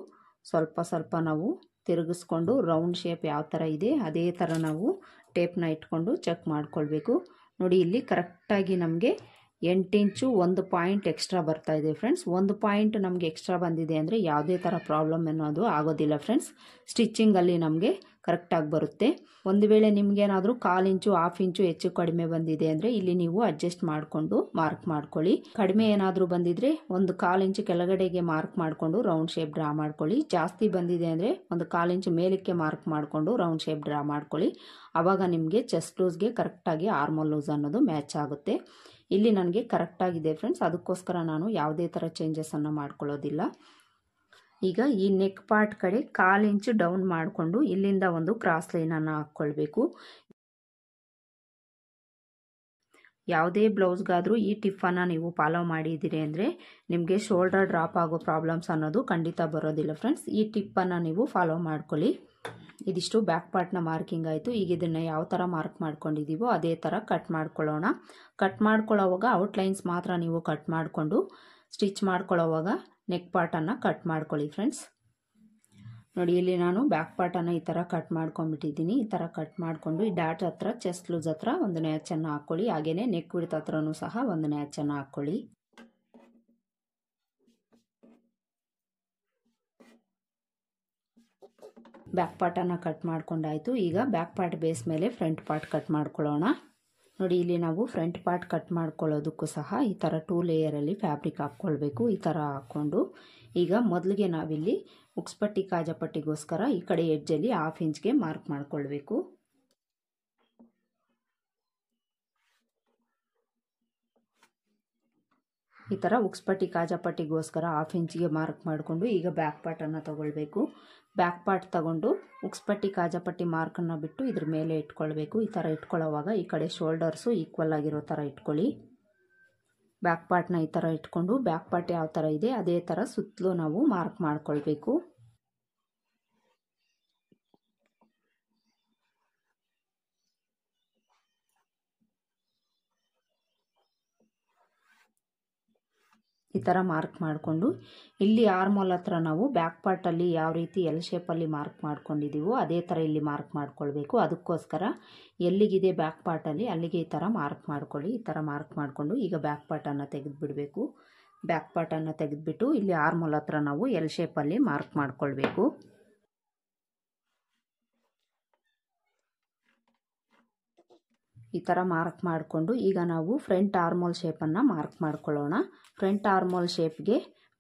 ಸ್ವಲ್ಪ ಸ್ವಲ್ಪ ನಾವು ತಿರುಗಿಸ್ಕೊಂಡು ರೌಂಡ್ ಶೇಪ್ ಯಾವ ಥರ ಇದೆ ಅದೇ ಥರ ನಾವು ಟೇಪ್ನ ಇಟ್ಕೊಂಡು ಚೆಕ್ ಮಾಡ್ಕೊಳ್ಬೇಕು. ನೋಡಿ, ಇಲ್ಲಿ ಕರೆಕ್ಟಾಗಿ ನಮಗೆ 8 ಇಂಚು 1 ಪಾಯಿಂಟ್ ಎಕ್ಸ್ಟ್ರಾ ಬರ್ತಾ ಇದೆ ಫ್ರೆಂಡ್ಸ್. 1 ಪಾಯಿಂಟ್ ನಮಗೆ ಎಕ್ಸ್ಟ್ರಾ ಬಂದಿದೆ ಅಂದರೆ ಯಾವುದೇ ಥರ ಪ್ರಾಬ್ಲಮ್ ಅನ್ನೋದು ಆಗೋದಿಲ್ಲ ಫ್ರೆಂಡ್ಸ್. ಸ್ಟಿಚ್ಚಿಂಗಲ್ಲಿ ನಮಗೆ ಕರೆಕ್ಟಾಗಿ ಬರುತ್ತೆ. ಒಂದು ವೇಳೆ ನಿಮಗೇನಾದರೂ 1/4 ಇಂಚು 1/2 ಇಂಚು ಹೆಚ್ಚು ಕಡಿಮೆ ಬಂದಿದೆ ಅಂದರೆ ಇಲ್ಲಿ ನೀವು ಅಡ್ಜಸ್ಟ್ ಮಾಡಿಕೊಂಡು ಮಾರ್ಕ್ ಮಾಡ್ಕೊಳ್ಳಿ. ಕಡಿಮೆ ಏನಾದರೂ ಬಂದಿದ್ರೆ 1/4 ಇಂಚು ಕೆಳಗಡೆಗೆ ಮಾರ್ಕ್ ಮಾಡಿಕೊಂಡು ರೌಂಡ್ ಶೇಪ್ ಡ್ರಾ ಮಾಡ್ಕೊಳ್ಳಿ. ಜಾಸ್ತಿ ಬಂದಿದೆ ಅಂದರೆ 1/4 ಇಂಚು ಮೇಲಕ್ಕೆ ಮಾರ್ಕ್ ಮಾಡಿಕೊಂಡು ರೌಂಡ್ ಶೇಪ್ ಡ್ರಾ ಮಾಡ್ಕೊಳ್ಳಿ. ಆವಾಗ ನಿಮಗೆ ಚೆಸ್ಟ್ ಲೂಸ್ಗೆ ಕರೆಕ್ಟಾಗಿ ಆರ್ಮೋಲ್ ಲೂಸ್ ಅನ್ನೋದು ಮ್ಯಾಚ್ ಆಗುತ್ತೆ. ಇಲ್ಲಿ ನನಗೆ ಕರೆಕ್ಟಾಗಿದೆ ಫ್ರೆಂಡ್ಸ್, ಅದಕ್ಕೋಸ್ಕರ ನಾನು ಯಾವುದೇ ಥರ ಚೇಂಜಸನ್ನು ಮಾಡ್ಕೊಳ್ಳೋದಿಲ್ಲ. ಈಗ ಈ ನೆಕ್ ಪಾರ್ಟ್ ಕಡೆ 1/4 ಇಂಚು ಡೌನ್ ಮಾಡಿಕೊಂಡು ಇಲ್ಲಿಂದ ಒಂದು ಕ್ರಾಸ್ ಲೈನನ್ನು ಹಾಕ್ಕೊಳ್ಬೇಕು. ಯಾವುದೇ ಬ್ಲೌಸ್ಗಾದರೂ ಈ ಟಿಪ್ಪನ್ನು ನೀವು ಫಾಲೋ ಮಾಡಿದ್ದೀರಿ ಅಂದರೆ ನಿಮಗೆ ಶೋಲ್ಡರ್ ಡ್ರಾಪ್ ಆಗೋ ಪ್ರಾಬ್ಲಮ್ಸ್ ಅನ್ನೋದು ಖಂಡಿತ ಬರೋದಿಲ್ಲ ಫ್ರೆಂಡ್ಸ್. ಈ ಟಿಪ್ಪನ್ನು ನೀವು ಫಾಲೋ ಮಾಡ್ಕೊಳ್ಳಿ. ಇದಿಷ್ಟು ಬ್ಯಾಕ್ ಪಾರ್ಟ್ನ ಮಾರ್ಕಿಂಗ್ ಆಯಿತು. ಈಗ ಇದನ್ನು ಯಾವ ಥರ ಮಾರ್ಕ್ ಮಾಡ್ಕೊಂಡಿದ್ದೀವೋ ಅದೇ ಥರ ಕಟ್ ಮಾಡ್ಕೊಳ್ಳೋಣ. ಕಟ್ ಮಾಡ್ಕೊಳ್ಳೋವಾಗ ಔಟ್ಲೈನ್ಸ್ ಮಾತ್ರ ನೀವು ಕಟ್ ಮಾಡಿಕೊಂಡು ಸ್ಟಿಚ್ ಮಾಡ್ಕೊಳ್ಳೋವಾಗ ನೆಕ್ ಪಾರ್ಟನ್ನು ಕಟ್ ಮಾಡ್ಕೊಳ್ಳಿ ಫ್ರೆಂಡ್ಸ್. ನೋಡಿ, ಇಲ್ಲಿ ನಾನು ಬ್ಯಾಕ್ ಪಾರ್ಟನ್ನು ಈ ಥರ ಕಟ್ ಮಾಡ್ಕೊಂಡ್ಬಿಟ್ಟಿದ್ದೀನಿ. ಈ ಥರ ಕಟ್ ಮಾಡಿಕೊಂಡು ಈ ಡಾಟ್ ಹತ್ರ ಚೆಸ್ಟ್ ಲೂಸ್ ಹತ್ರ ಒಂದು ನ್ಯಾಚನ್ನು ಹಾಕ್ಕೊಳ್ಳಿ. ಹಾಗೆಯೇ ನೆಕ್ ವಿಡ್ತ್ ಹತ್ರನೂ ಸಹ ಒಂದು ನ್ಯಾಚನ್ನು ಹಾಕ್ಕೊಳ್ಳಿ. ಬ್ಯಾಕ್ ಪಾರ್ಟನ್ನು ಕಟ್ ಮಾಡ್ಕೊಂಡಾಯಿತು. ಈಗ ಬ್ಯಾಕ್ ಪಾರ್ಟ್ ಬೇಸ್ ಮೇಲೆ ಫ್ರಂಟ್ ಪಾರ್ಟ್ ಕಟ್ ಮಾಡ್ಕೊಳ್ಳೋಣ. ನೋಡಿ, ಇಲ್ಲಿ ನಾವು ಫ್ರಂಟ್ ಪಾರ್ಟ್ ಕಟ್ ಮಾಡ್ಕೊಳ್ಳೋದಕ್ಕೂ ಸಹ ಈ ಥರ 2 ಲೇಯರಲ್ಲಿ ಫ್ಯಾಬ್ರಿಕ್ ಹಾಕ್ಕೊಳ್ಬೇಕು. ಈ ಥರ ಹಾಕ್ಕೊಂಡು ಈಗ ಮೊದಲಿಗೆ ನಾವಿಲ್ಲಿ ಉಕ್ಸ್ಪಟ್ಟಿ ಕಾಜಪಟ್ಟಿಗೋಸ್ಕರ ಈ ಕಡೆ ಎಡ್ಜಲ್ಲಿ 1/2 ಇಂಚ್ಗೆ ಮಾರ್ಕ್ ಮಾಡ್ಕೊಳ್ಬೇಕು. ಈ ಥರ ಉಕ್ಸ್ಪಟ್ಟಿ ಕಾಜಪಟ್ಟಿಗೋಸ್ಕರ 1/2 ಇಂಚಿಗೆ ಮಾರ್ಕ್ ಮಾಡಿಕೊಂಡು ಈಗ ಬ್ಯಾಕ್ ಪಾರ್ಟನ್ನು ತಗೊಳ್ಬೇಕು. ಬ್ಯಾಕ್ ಪಾರ್ಟ್ ತಗೊಂಡು ಉಕ್ಸ್ಪಟ್ಟಿ ಕಾಜಪಟ್ಟಿ ಮಾರ್ಕನ್ನು ಬಿಟ್ಟು ಇದ್ರ ಮೇಲೆ ಇಟ್ಕೊಳ್ಬೇಕು. ಈ ಥರ ಇಟ್ಕೊಳ್ಳೋವಾಗ ಈ ಕಡೆ ಶೋಲ್ಡರ್ಸು ಈಕ್ವಲ್ ಆಗಿರೋ ಥರ ಇಟ್ಕೊಳ್ಳಿ. ಬ್ಯಾಕ್ ಪಾರ್ಟ್ನ ಈ ಥರ ಇಟ್ಕೊಂಡು ಬ್ಯಾಕ್ ಪಾರ್ಟ್ ಯಾವ ಥರ ಇದೆ ಅದೇ ಥರ ಸುತ್ತಲೂ ನಾವು ಮಾರ್ಕ್ ಮಾಡ್ಕೊಳ್ಬೇಕು. ಈ ಥರ ಮಾರ್ಕ್ ಮಾಡಿಕೊಂಡು ಇಲ್ಲಿ ಆರ್ಮೋಲ್ ಹತ್ರ ನಾವು ಬ್ಯಾಕ್ ಪಾರ್ಟಲ್ಲಿ ಯಾವ ರೀತಿ ಎಲ್ ಶೇಪಲ್ಲಿ ಮಾರ್ಕ್ ಮಾಡ್ಕೊಂಡಿದ್ದೀವೋ ಅದೇ ಥರ ಇಲ್ಲಿ ಮಾರ್ಕ್ ಮಾಡ್ಕೊಳ್ಬೇಕು. ಅದಕ್ಕೋಸ್ಕರ ಎಲ್ಲಿಗಿದೆ ಬ್ಯಾಕ್ ಪಾರ್ಟಲ್ಲಿ ಅಲ್ಲಿಗೆ ಈ ಥರ ಮಾರ್ಕ್ ಮಾಡ್ಕೊಳ್ಳಿ. ಈ ಥರ ಮಾರ್ಕ್ ಮಾಡಿಕೊಂಡು ಈಗ ಬ್ಯಾಕ್ ಪಾರ್ಟನ್ನು ತೆಗೆದುಬಿಡಬೇಕು. ಬ್ಯಾಕ್ ಪಾರ್ಟನ್ನು ತೆಗೆದುಬಿಟ್ಟು ಇಲ್ಲಿ ಆರ್ಮೋಲ್ ಹತ್ರ ನಾವು ಎಲ್ ಶೇಪಲ್ಲಿ ಮಾರ್ಕ್ ಮಾಡ್ಕೊಳ್ಬೇಕು. ಈ ಥರ ಮಾರ್ಕ್ ಮಾಡಿಕೊಂಡು ಈಗ ನಾವು ಫ್ರಂಟ್ ಆರ್ಮೋಲ್ ಶೇಪನ್ನು ಮಾರ್ಕ್ ಮಾಡ್ಕೊಳ್ಳೋಣ. ಫ್ರಂಟ್ ಆರ್ಮೋಲ್ ಶೇಪ್ಗೆ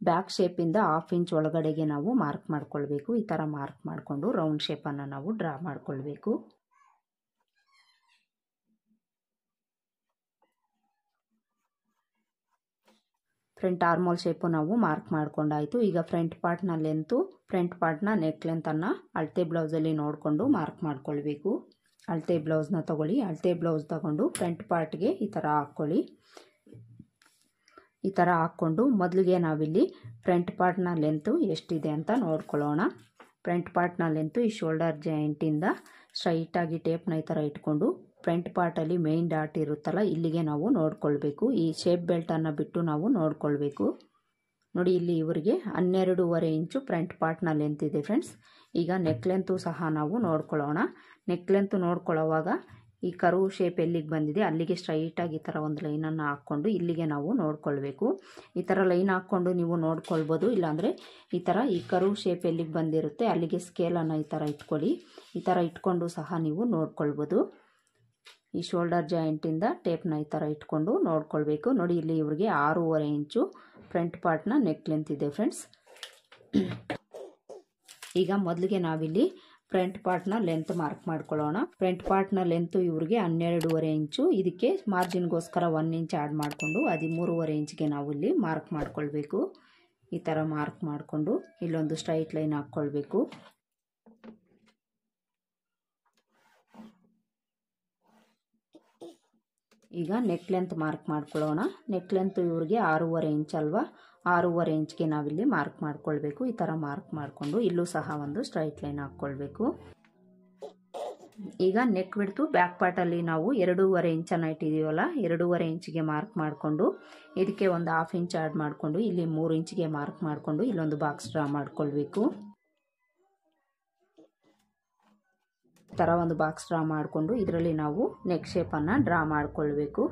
ಬ್ಯಾಕ್ ಶೇಪಿಂದ 1/2 ಇಂಚ್ ಒಳಗಡೆಗೆ ನಾವು ಮಾರ್ಕ್ ಮಾಡ್ಕೊಳ್ಬೇಕು. ಈ ಥರ ಮಾರ್ಕ್ ಮಾಡಿಕೊಂಡು ರೌಂಡ್ ಶೇಪನ್ನು ನಾವು ಡ್ರಾ ಮಾಡ್ಕೊಳ್ಬೇಕು. ಫ್ರಂಟ್ ಆರ್ಮೋಲ್ ಶೇಪು ನಾವು ಮಾರ್ಕ್ ಮಾಡ್ಕೊಂಡಾಯಿತು. ಈಗ ಫ್ರಂಟ್ ಪಾರ್ಟ್ನ ಲೆಂತು, ಫ್ರಂಟ್ ಪಾರ್ಟ್ನ ನೆಕ್ ಲೆಂತನ್ನು ಅಳತೆ ಬ್ಲೌಸಲ್ಲಿ ನೋಡಿಕೊಂಡು ಮಾರ್ಕ್ ಮಾಡ್ಕೊಳ್ಬೇಕು. ಅಳತೆ ಬ್ಲೌಸ್ನ ತಗೊಳ್ಳಿ. ಅಳತೆ ಬ್ಲೌಸ್ ತಗೊಂಡು ಫ್ರಂಟ್ ಪಾರ್ಟ್ಗೆ ಈ ಥರ ಹಾಕ್ಕೊಳ್ಳಿ. ಈ ಥರ ಹಾಕ್ಕೊಂಡು ಮೊದಲಿಗೆ ನಾವಿಲ್ಲಿ ಫ್ರಂಟ್ ಪಾರ್ಟ್ನ ಲೆಂತು ಎಷ್ಟಿದೆ ಅಂತ ನೋಡ್ಕೊಳ್ಳೋಣ. ಫ್ರಂಟ್ ಪಾರ್ಟ್ನ ಲೆಂತು ಈ ಶೋಲ್ಡರ್ ಜಾಯಿಂಟಿಂದ ಸ್ಟ್ರೈಟಾಗಿ ಟೇಪ್ನ ಈ ಥರ ಇಟ್ಕೊಂಡು ಫ್ರಂಟ್ ಪಾರ್ಟಲ್ಲಿ ಮೇಯ್ನ್ ಡಾಟ್ ಇರುತ್ತಲ್ಲ ಇಲ್ಲಿಗೆ ನಾವು ನೋಡ್ಕೊಳ್ಬೇಕು. ಈ ಶೇಪ್ ಬೆಲ್ಟನ್ನು ಬಿಟ್ಟು ನಾವು ನೋಡ್ಕೊಳ್ಬೇಕು. ನೋಡಿ, ಇಲ್ಲಿ ಇವರಿಗೆ 12.5 ಇಂಚು ಫ್ರಂಟ್ ಪಾರ್ಟ್ನ ಲೆಂತ್ ಇದೆ ಫ್ರೆಂಡ್ಸ್. ಈಗ ನೆಕ್ ಲೆಂತು ಸಹ ನಾವು ನೋಡ್ಕೊಳ್ಳೋಣ. ನೆಕ್ ಲೆಂತ್ ನೋಡ್ಕೊಳ್ಳೋವಾಗ ಈ ಕರ್ವ್ ಶೇಪ್ ಎಲ್ಲಿಗೆ ಬಂದಿದೆ ಅಲ್ಲಿಗೆ ಸ್ಟ್ರೈಟಾಗಿ ಈ ಥರ ಒಂದು ಲೈನನ್ನು ಹಾಕ್ಕೊಂಡು ಇಲ್ಲಿಗೆ ನಾವು ನೋಡ್ಕೊಳ್ಬೇಕು. ಈ ಥರ ಲೈನ್ ಹಾಕ್ಕೊಂಡು ನೀವು ನೋಡ್ಕೊಳ್ಬೋದು. ಇಲ್ಲಾಂದರೆ ಈ ಥರ ಈ ಕರ್ವ್ ಶೇಪ್ ಎಲ್ಲಿಗೆ ಬಂದಿರುತ್ತೆ ಅಲ್ಲಿಗೆ ಸ್ಕೇಲನ್ನು ಈ ಥರ ಇಟ್ಕೊಳ್ಳಿ. ಈ ಥರ ಇಟ್ಕೊಂಡು ಸಹ ನೀವು ನೋಡ್ಕೊಳ್ಬೋದು. ಈ ಶೋಲ್ಡರ್ ಜಾಯಿಂಟಿಂದ ಟೇಪ್ನ ಈ ಥರ ಇಟ್ಕೊಂಡು ನೋಡ್ಕೊಳ್ಬೇಕು. ನೋಡಿ, ಇಲ್ಲಿ ಇವ್ರಿಗೆ 6.5 ಇಂಚು ಫ್ರಂಟ್ ಪಾರ್ಟ್ನ ನೆಕ್ ಲೆಂತ್ ಇದೆ ಫ್ರೆಂಡ್ಸ್. ಈಗ ಮೊದಲಿಗೆ ನಾವಿಲ್ಲಿ ಫ್ರಂಟ್ ಪಾರ್ಟ್ನ ಲೆಂತ್ ಮಾರ್ಕ್ ಮಾಡ್ಕೊಳ್ಳೋಣ. ಫ್ರಂಟ್ ಪಾರ್ಟ್ನ ಲೆಂತು ಇವ್ರಿಗೆ 12.5 ಇಂಚು. ಇದಕ್ಕೆ ಮಾರ್ಜಿನ್ಗೋಸ್ಕರ 1 ಇಂಚ್ ಆ್ಯಡ್ ಮಾಡಿಕೊಂಡು 13.5 ಇಂಚ್ಗೆ ನಾವು ಇಲ್ಲಿ ಮಾರ್ಕ್ ಮಾಡ್ಕೊಳ್ಬೇಕು. ಈ ಥರ ಮಾರ್ಕ್ ಮಾಡಿಕೊಂಡು ಇಲ್ಲೊಂದು ಸ್ಟ್ರೈಟ್ ಲೈನ್ ಹಾಕ್ಕೊಳ್ಬೇಕು. ಈಗ ನೆಕ್ ಲೆಂತ್ ಮಾರ್ಕ್ ಮಾಡ್ಕೊಳ್ಳೋಣ. ನೆಕ್ ಲೆಂತ್ ಇವ್ರಿಗೆ 6.5 ಇಂಚ್ ಅಲ್ವಾ, 6.5 ಇಂಚ್ಗೆ ನಾವಿಲ್ಲಿ ಮಾರ್ಕ್ ಮಾಡ್ಕೊಳ್ಬೇಕು. ಈ ಥರ ಮಾರ್ಕ್ ಮಾಡಿಕೊಂಡು ಇಲ್ಲೂ ಸಹ ಒಂದು ಸ್ಟ್ರೈಟ್ ಲೈನ್ ಹಾಕ್ಕೊಳ್ಬೇಕು. ಈಗ ನೆಕ್ ಬಿಡ್ತು ಬ್ಯಾಕ್ ಪಾರ್ಟಲ್ಲಿ ನಾವು 2.5 ಇಂಚನ್ನು ಇಟ್ಟಿದ್ದೀವಲ್ಲ, 2.5 ಇಂಚಿಗೆ ಮಾರ್ಕ್ ಮಾಡಿಕೊಂಡು ಇದಕ್ಕೆ ಒಂದು 1/2 ಇಂಚ್ ಆ್ಯಡ್ ಮಾಡಿಕೊಂಡು ಇಲ್ಲಿ 3 ಇಂಚಿಗೆ ಮಾರ್ಕ್ ಮಾಡಿಕೊಂಡು ಇಲ್ಲೊಂದು ಬಾಕ್ಸ್ ಡ್ರಾ ಮಾಡ್ಕೊಳ್ಬೇಕು. ಈ ಥರ ಒಂದು ಬಾಕ್ಸ್ ಡ್ರಾ ಮಾಡಿಕೊಂಡು ಇದರಲ್ಲಿ ನಾವು ನೆಕ್ ಶೇಪನ್ನು ಡ್ರಾ ಮಾಡ್ಕೊಳ್ಬೇಕು.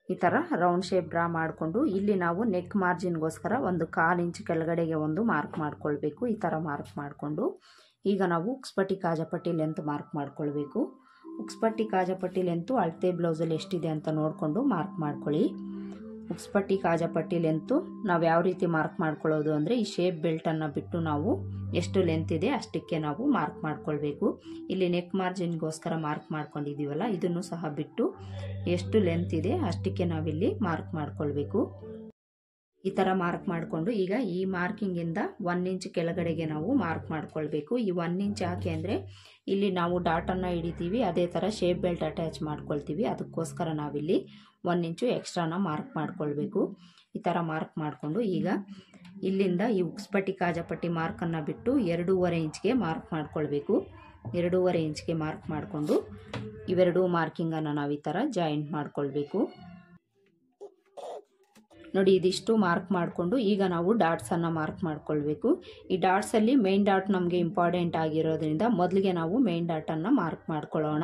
ಈ ಥರ ರೌಂಡ್ ಶೇಪ್ ಡ್ರಾ ಮಾಡಿಕೊಂಡು ಇಲ್ಲಿ ನಾವು ನೆಕ್ ಮಾರ್ಜಿನ್ಗೋಸ್ಕರ ಒಂದು 1/4 ಇಂಚ್ ಕೆಳಗಡೆಗೆ ಒಂದು ಮಾರ್ಕ್ ಮಾಡ್ಕೊಳ್ಬೇಕು. ಈ ಥರ ಮಾರ್ಕ್ ಮಾಡಿಕೊಂಡು ಈಗ ನಾವು ಉಕ್ಸ್ಪಟ್ಟಿ ಕಾಜಾಪಟ್ಟಿ ಲೆಂತ್ ಮಾರ್ಕ್ ಮಾಡ್ಕೊಳ್ಬೇಕು. ಉಕ್ಸ್ಪಟ್ಟಿ ಕಾಜಾಪಟ್ಟಿ ಲೆಂತು ಅಳತೆ ಬ್ಲೌಸಲ್ಲಿ ಎಷ್ಟಿದೆ ಅಂತ ನೋಡಿಕೊಂಡು ಮಾರ್ಕ್ ಮಾಡ್ಕೊಳ್ಳಿ. ಉಕ್ಸ್ಪಟ್ಟಿ ಕಾಜಾಪಟ್ಟಿ ಲೆಂತು ನಾವು ಯಾವ ರೀತಿ ಮಾರ್ಕ್ ಮಾಡ್ಕೊಳ್ಳೋದು ಅಂದರೆ ಈ ಶೇಪ್ ಬೆಲ್ಟನ್ನು ಬಿಟ್ಟು ನಾವು ಎಷ್ಟು ಲೆಂತ್ ಇದೆ ಅಷ್ಟಕ್ಕೆ ನಾವು ಮಾರ್ಕ್ ಮಾಡ್ಕೊಳ್ಬೇಕು. ಇಲ್ಲಿ ನೆಕ್ ಮಾರ್ಜಿನ್ಗೋಸ್ಕರ ಮಾರ್ಕ್ ಮಾಡ್ಕೊಂಡಿದ್ದೀವಲ್ಲ, ಇದನ್ನು ಸಹ ಬಿಟ್ಟು ಎಷ್ಟು ಲೆಂತ್ ಇದೆ ಅಷ್ಟಕ್ಕೆ ನಾವಿಲ್ಲಿ ಮಾರ್ಕ್ ಮಾಡ್ಕೊಳ್ಬೇಕು. ಈ ಥರ ಮಾರ್ಕ್ ಮಾಡಿಕೊಂಡು ಈಗ ಈ ಮಾರ್ಕಿಂಗಿಂದ 1 ಇಂಚ್ ಕೆಳಗಡೆಗೆ ನಾವು ಮಾರ್ಕ್ ಮಾಡ್ಕೊಳ್ಬೇಕು. ಈ 1 ಇಂಚ್ ಯಾಕೆ ಅಂದರೆ ಇಲ್ಲಿ ನಾವು ಡಾಟನ್ನು ಹಿಡಿತೀವಿ, ಅದೇ ಥರ ಶೇಪ್ ಬೆಲ್ಟ್ ಅಟ್ಯಾಚ್ ಮಾಡ್ಕೊಳ್ತೀವಿ. ಅದಕ್ಕೋಸ್ಕರ ನಾವಿಲ್ಲಿ 1 ಇಂಚು ಎಕ್ಸ್ಟ್ರಾನ ಮಾರ್ಕ್ ಮಾಡ್ಕೊಳ್ಬೇಕು. ಈ ಥರ ಮಾರ್ಕ್ ಮಾಡಿಕೊಂಡು ಈಗ ಇಲ್ಲಿಂದ ಈ ಉಕ್ಸ್ಪಟ್ಟಿ ಕಾಜಾಪಟ್ಟಿ ಮಾರ್ಕನ್ನು ಬಿಟ್ಟು 2.5 ಇಂಚ್ಗೆ ಮಾರ್ಕ್ ಮಾಡ್ಕೊಳ್ಬೇಕು. 2.5 ಇಂಚ್ಗೆ ಮಾರ್ಕ್ ಮಾಡಿಕೊಂಡು ಇವೆರಡೂ ಮಾರ್ಕಿಂಗನ್ನು ನಾವು ಈ ಥರ ಜಾಯಿಂಟ್ ಮಾಡ್ಕೊಳ್ಬೇಕು. ನೋಡಿ, ಇದಿಷ್ಟು ಮಾರ್ಕ್ ಮಾಡಿಕೊಂಡು ಈಗ ನಾವು ಡಾಟ್ಸನ್ನು ಮಾರ್ಕ್ ಮಾಡ್ಕೊಳ್ಬೇಕು. ಈ ಡಾಟ್ಸಲ್ಲಿ ಮೇನ್ ಡಾಟ್ ನಮಗೆ ಇಂಪಾರ್ಟೆಂಟ್ ಆಗಿರೋದ್ರಿಂದ ಮೊದಲಿಗೆ ನಾವು ಮೇನ್ ಡಾಟನ್ನು ಮಾರ್ಕ್ ಮಾಡ್ಕೊಳ್ಳೋಣ.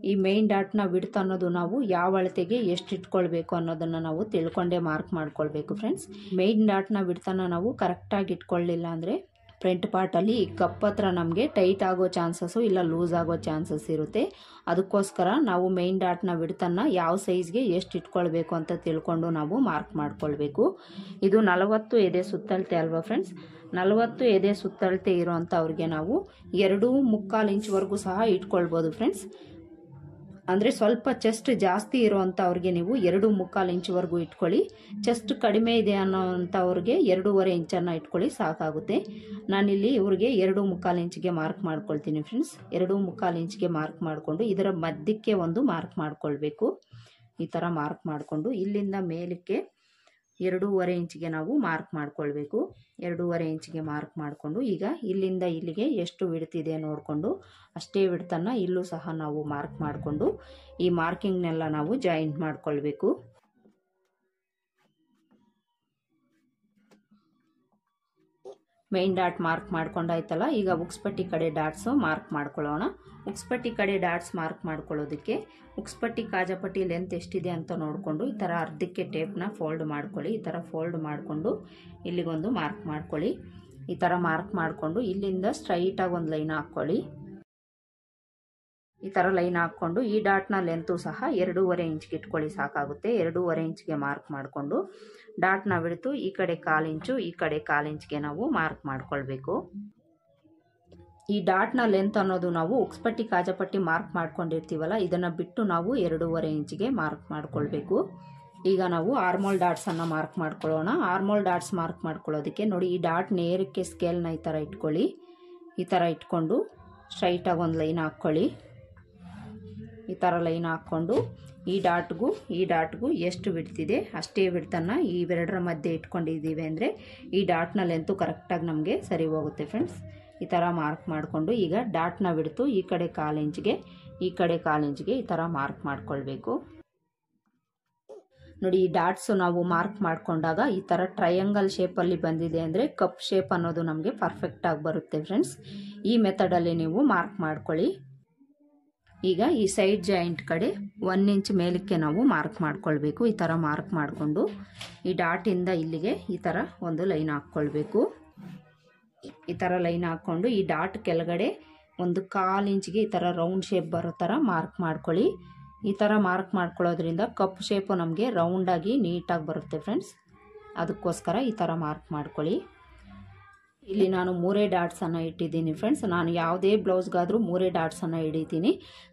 ಈ ಮೇನ್ ಡಾಟ್ನ ವಿಡ್ತ್ ಅನ್ನೋದು ನಾವು ಯಾವ ಅಳತೆಗೆ ಎಷ್ಟು ಇಟ್ಕೊಳ್ಬೇಕು ಅನ್ನೋದನ್ನು ನಾವು ತಿಳ್ಕೊಂಡೇ ಮಾರ್ಕ್ ಮಾಡ್ಕೊಳ್ಬೇಕು ಫ್ರೆಂಡ್ಸ್. ಮೇನ್ ಡಾಟ್ನ ವಿಡ್ತನ್ನು ನಾವು ಕರೆಕ್ಟಾಗಿ ಇಟ್ಕೊಳ್ಳಿಲ್ಲ ಅಂದರೆ ಫ್ರಂಟ್ ಪಾರ್ಟಲ್ಲಿ ಈ ಕಪ್ ಹತ್ರ ನಮಗೆ ಟೈಟ್ ಆಗೋ ಚಾನ್ಸಸ್ಸು ಇಲ್ಲ ಲೂಸ್ ಆಗೋ ಚಾನ್ಸಸ್ ಇರುತ್ತೆ. ಅದಕ್ಕೋಸ್ಕರ ನಾವು ಮೇನ್ ಡಾಟ್ನ ವಿಡ್ತನ್ನು ಯಾವ ಸೈಜ್ಗೆ ಎಷ್ಟು ಇಟ್ಕೊಳ್ಬೇಕು ಅಂತ ತಿಳ್ಕೊಂಡು ನಾವು ಮಾರ್ಕ್ ಮಾಡ್ಕೊಳ್ಬೇಕು. ಇದು 40 ಎದೆ ಸುತ್ತಳತೆ ಅಲ್ವಾ ಫ್ರೆಂಡ್ಸ್. 40 ಎದೆ ಸುತ್ತಳತೆ ಇರೋವಂಥವ್ರಿಗೆ ನಾವು 2.25 ಇಂಚ್ವರೆಗೂ ಸಹ ಇಟ್ಕೊಳ್ಬೋದು ಫ್ರೆಂಡ್ಸ್. ಅಂದರೆ ಸ್ವಲ್ಪ ಚೆಸ್ಟ್ ಜಾಸ್ತಿ ಇರೋವಂಥವ್ರಿಗೆ ನೀವು 2.25 ಇಂಚ್ವರೆಗೂ ಇಟ್ಕೊಳ್ಳಿ. ಚೆಸ್ಟ್ ಕಡಿಮೆ ಇದೆ ಅನ್ನೋವಂಥವ್ರಿಗೆ 2.5 ಇಂಚನ್ನು ಇಟ್ಕೊಳ್ಳಿ ಸಾಕಾಗುತ್ತೆ. ನಾನಿಲ್ಲಿ ಇವ್ರಿಗೆ 2.25 ಇಂಚಿಗೆ ಮಾರ್ಕ್ ಮಾಡ್ಕೊಳ್ತೀನಿ ಫ್ರೆಂಡ್ಸ್. 2.25 ಇಂಚಿಗೆ ಮಾರ್ಕ್ ಮಾಡಿಕೊಂಡು ಇದರ ಮಧ್ಯಕ್ಕೆ ಒಂದು ಮಾರ್ಕ್ ಮಾಡ್ಕೊಳ್ಬೇಕು. ಈ ಥರ ಮಾರ್ಕ್ ಮಾಡಿಕೊಂಡು ಇಲ್ಲಿಂದ ಮೇಲಕ್ಕೆ 2.5 ಇಂಚಿಗೆ ನಾವು ಮಾರ್ಕ್ ಮಾಡ್ಕೊಳ್ಬೇಕು. 2.5 ಇಂಚಿಗೆ ಮಾರ್ಕ್ ಮಾಡಿಕೊಂಡು ಈಗ ಇಲ್ಲಿಂದ ಇಲ್ಲಿಗೆ ಎಷ್ಟು ವಿಡ್ತಿದೆ ನೋಡಿಕೊಂಡು ಅಷ್ಟೇ ವಿಡ್ತನ್ನು ಇಲ್ಲೂ ಸಹ ನಾವು ಮಾರ್ಕ್ ಮಾಡಿಕೊಂಡು ಈ ಮಾರ್ಕಿಂಗ್ನೆಲ್ಲ ನಾವು ಜಾಯಿಂಟ್ ಮಾಡ್ಕೊಳ್ಬೇಕು. ಮೇನ್ ಡಾಟ್ ಮಾರ್ಕ್ ಮಾಡ್ಕೊಂಡಾಯ್ತಲ್ಲ, ಈಗ ಉಕ್ಸ್ಪಟ್ಟಿ ಕಡೆ ಡಾಟ್ಸು ಮಾರ್ಕ್ ಮಾಡ್ಕೊಳ್ಳೋಣ. ಉಕ್ಸ್ಪಟ್ಟಿ ಕಡೆ ಡಾಟ್ಸ್ ಮಾರ್ಕ್ ಮಾಡ್ಕೊಳ್ಳೋದಕ್ಕೆ ಉಕ್ಸ್ಪಟ್ಟಿ ಕಾಜಾಪಟ್ಟಿ ಲೆಂತ್ ಎಷ್ಟಿದೆ ಅಂತ ನೋಡಿಕೊಂಡು ಈ ಥರ ಅರ್ಧಕ್ಕೆ ಟೇಪ್ನ ಫೋಲ್ಡ್ ಮಾಡ್ಕೊಳ್ಳಿ. ಈ ಥರ ಫೋಲ್ಡ್ ಮಾಡಿಕೊಂಡು ಇಲ್ಲಿಗೊಂದು ಮಾರ್ಕ್ ಮಾಡ್ಕೊಳ್ಳಿ. ಈ ಥರ ಮಾರ್ಕ್ ಮಾಡಿಕೊಂಡು ಇಲ್ಲಿಂದ ಸ್ಟ್ರೈಟಾಗಿ ಒಂದು ಲೈನ್ ಹಾಕ್ಕೊಳ್ಳಿ. ಈ ಥರ ಲೈನ್ ಹಾಕ್ಕೊಂಡು ಈ ಡಾಟ್ನ ಲೆಂತು ಸಹ 2.5 ಇಂಚ್ಗೆ ಇಟ್ಕೊಳ್ಳಿ ಸಾಕಾಗುತ್ತೆ. 2.5 ಇಂಚ್ಗೆ ಮಾರ್ಕ್ ಮಾಡಿಕೊಂಡು ಡಾಟ್ನ ಬಿಡ್ತು ಈ ಕಡೆ 1/4 ಇಂಚು ಈ ಕಡೆ 1/4 ಇಂಚ್ಗೆ ನಾವು ಮಾರ್ಕ್ ಮಾಡ್ಕೊಳ್ಬೇಕು. ಈ ಡಾಟ್ನ ಲೆಂತ್ ಅನ್ನೋದು ನಾವು ಉಕ್ಸ್ಪಟ್ಟಿ ಕಾಜಾಪಟ್ಟಿ ಮಾರ್ಕ್ ಮಾಡ್ಕೊಂಡಿರ್ತೀವಲ್ಲ, ಇದನ್ನು ಬಿಟ್ಟು ನಾವು 2.5 ಇಂಚಿಗೆ ಮಾರ್ಕ್ ಮಾಡ್ಕೊಳ್ಬೇಕು. ಈಗ ನಾವು ಆರ್ಮೋಲ್ ಡಾಟ್ಸನ್ನು ಮಾರ್ಕ್ ಮಾಡ್ಕೊಳ್ಳೋಣ. ಆರ್ಮೋಲ್ ಡಾಟ್ಸ್ ಮಾರ್ಕ್ ಮಾಡ್ಕೊಳ್ಳೋದಕ್ಕೆ ನೋಡಿ, ಈ ಡಾಟ್ ನೇರಕ್ಕೆ ಸ್ಕೇಲ್ನ ಈ ಥರ ಇಟ್ಕೊಳ್ಳಿ. ಈ ಥರ ಇಟ್ಕೊಂಡು ಸ್ಟ್ರೈಟಾಗಿ ಒಂದು ಲೈನ್ ಹಾಕ್ಕೊಳ್ಳಿ. ಈ ಥರ ಲೈನ್ ಹಾಕ್ಕೊಂಡು ಈ ಡಾಟ್ಗೂ ಎಷ್ಟು ಬಿಡ್ತಿದೆ ಅಷ್ಟೇ ಬಿಡ್ತನ್ನು ಇವೆರಡರ ಮಧ್ಯೆ ಇಟ್ಕೊಂಡಿದ್ದೀವಿ ಅಂದರೆ ಈ ಡಾಟ್ನ ಲೆಂತು ಕರೆಕ್ಟಾಗಿ ನಮಗೆ ಸರಿ ಹೋಗುತ್ತೆ ಫ್ರೆಂಡ್ಸ್. ಈ ಥರ ಮಾರ್ಕ್ ಮಾಡಿಕೊಂಡು ಈಗ ಡಾಟ್ನ ಬಿಡ್ತು ಈ ಕಡೆ 1/4 ಇಂಚ್ಗೆ ಈ ಕಡೆ 1/4 ಇಂಚ್ಗೆ ಈ ಥರ ಮಾರ್ಕ್ ಮಾಡ್ಕೊಳ್ಬೇಕು. ನೋಡಿ, ಈ ಡಾಟ್ಸು ನಾವು ಮಾರ್ಕ್ ಮಾಡಿಕೊಂಡಾಗ ಈ ಥರ ಟ್ರಯಾಂಗಲ್ ಶೇಪಲ್ಲಿ ಬಂದಿದೆ ಅಂದರೆ ಕಪ್ ಶೇಪ್ ಅನ್ನೋದು ನಮಗೆ ಪರ್ಫೆಕ್ಟಾಗಿ ಬರುತ್ತೆ ಫ್ರೆಂಡ್ಸ್. ಈ ಮೆಥಡಲ್ಲಿ ನೀವು ಮಾರ್ಕ್ ಮಾಡ್ಕೊಳ್ಳಿ. ಈಗ ಈ ಸೈಡ್ ಜಾಯಿಂಟ್ ಕಡೆ 1 ಇಂಚ್ ಮೇಲಕ್ಕೆ ನಾವು ಮಾರ್ಕ್ ಮಾಡ್ಕೊಳ್ಬೇಕು. ಈ ಥರ ಮಾರ್ಕ್ ಮಾಡಿಕೊಂಡು ಈ ಡಾಟಿಂದ ಇಲ್ಲಿಗೆ ಈ ಥರ ಒಂದು ಲೈನ್ ಹಾಕ್ಕೊಳ್ಬೇಕು. ಈ ಥರ ಲೈನ್ ಹಾಕ್ಕೊಂಡು ಈ ಡಾಟ್ ಕೆಳಗಡೆ ಒಂದು 1/4 ಇಂಚಿಗೆ ಈ ಥರ ರೌಂಡ್ ಶೇಪ್ ಬರೋ ಥರ ಮಾರ್ಕ್ ಮಾಡ್ಕೊಳ್ಳಿ. ಈ ಥರ ಮಾರ್ಕ್ ಮಾಡ್ಕೊಳ್ಳೋದ್ರಿಂದ ಕಪ್ ಶೇಪು ನಮಗೆ ರೌಂಡಾಗಿ ನೀಟಾಗಿ ಬರುತ್ತೆ ಫ್ರೆಂಡ್ಸ್. ಅದಕ್ಕೋಸ್ಕರ ಈ ಥರ ಮಾರ್ಕ್ ಮಾಡ್ಕೊಳ್ಳಿ. ಇಲ್ಲಿ ನಾನು 3 ಡಾಟ್ಸನ್ನು ಇಟ್ಟಿದ್ದೀನಿ ಫ್ರೆಂಡ್ಸ್. ನಾನು ಯಾವುದೇ ಬ್ಲೌಸ್ಗಾದರೂ 3 ಡಾಟ್ಸನ್ನು ಹಿಡಿತೀನಿ.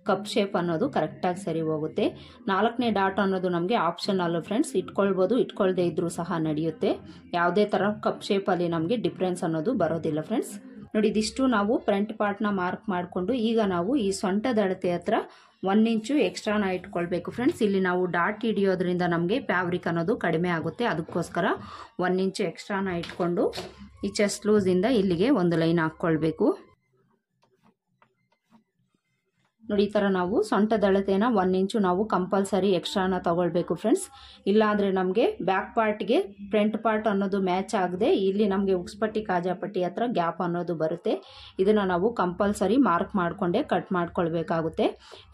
ಕಪ್ ಶೇಪ್ ಅನ್ನೋದು ಕರೆಕ್ಟಾಗಿ ಸರಿ ಹೋಗುತ್ತೆ. 4ನೇ ಡಾಟ್ ಅನ್ನೋದು ನಮಗೆ ಆಪ್ಷನಲ್ಲು ಫ್ರೆಂಡ್ಸ್. ಇಟ್ಕೊಳ್ಬೋದು, ಇಟ್ಕೊಳ್ದೇ ಇದ್ರೂ ಸಹ ನಡೆಯುತ್ತೆ. ಯಾವುದೇ ಥರ ಕಪ್ ಶೇಪಲ್ಲಿ ನಮಗೆ ಡಿಫ್ರೆನ್ಸ್ ಅನ್ನೋದು ಬರೋದಿಲ್ಲ ಫ್ರೆಂಡ್ಸ್. ನೋಡಿ, ಇದಿಷ್ಟು ನಾವು ಫ್ರಂಟ್ ಪಾರ್ಟ್ನ ಮಾರ್ಕ್ ಮಾಡಿಕೊಂಡು ಈಗ ನಾವು ಈ ಸೊಂಟದ ಅಳತೆ ಹತ್ರ 1 ಇಂಚು ಎಕ್ಸ್ಟ್ರಾನ ಇಟ್ಕೊಳ್ಬೇಕು ಫ್ರೆಂಡ್ಸ್. ಇಲ್ಲಿ ನಾವು ಡಾಟ್ ಹಿಡಿಯೋದ್ರಿಂದ ನಮಗೆ ಫ್ಯಾಬ್ರಿಕ್ ಅನ್ನೋದು ಕಡಿಮೆ ಆಗುತ್ತೆ. ಅದಕ್ಕೋಸ್ಕರ 1 ಇಂಚು ಎಕ್ಸ್ಟ್ರಾನ ಇಟ್ಕೊಂಡು ಈ ಚೆಸ್ಟ್ ಲೂಸಿಂದ ಇಲ್ಲಿಗೆ ಒಂದು ಲೈನ್ ಹಾಕ್ಕೊಳ್ಬೇಕು. ನೋಡಿ, ಈ ಥರ ನಾವು ಸೊಂಟದ ಅಳತೆನ 1 ಇಂಚು ನಾವು ಕಂಪಲ್ಸರಿ ಎಕ್ಸ್ಟ್ರಾನ ತಗೊಳ್ಬೇಕು ಫ್ರೆಂಡ್ಸ್. ಇಲ್ಲಾಂದರೆ ನಮಗೆ ಬ್ಯಾಕ್ ಪಾರ್ಟ್ಗೆ ಫ್ರಂಟ್ ಪಾರ್ಟ್ ಅನ್ನೋದು ಮ್ಯಾಚ್ ಆಗದೆ ಇಲ್ಲಿ ನಮಗೆ ಉಕ್ಸ್ಪಟ್ಟಿ ಕಾಜಾಪಟ್ಟಿ ಹತ್ರ ಗ್ಯಾಪ್ ಅನ್ನೋದು ಬರುತ್ತೆ. ಇದನ್ನು ನಾವು ಕಂಪಲ್ಸರಿ ಮಾರ್ಕ್ ಮಾಡಿಕೊಂಡೇ ಕಟ್ ಮಾಡ್ಕೊಳ್ಬೇಕಾಗುತ್ತೆ.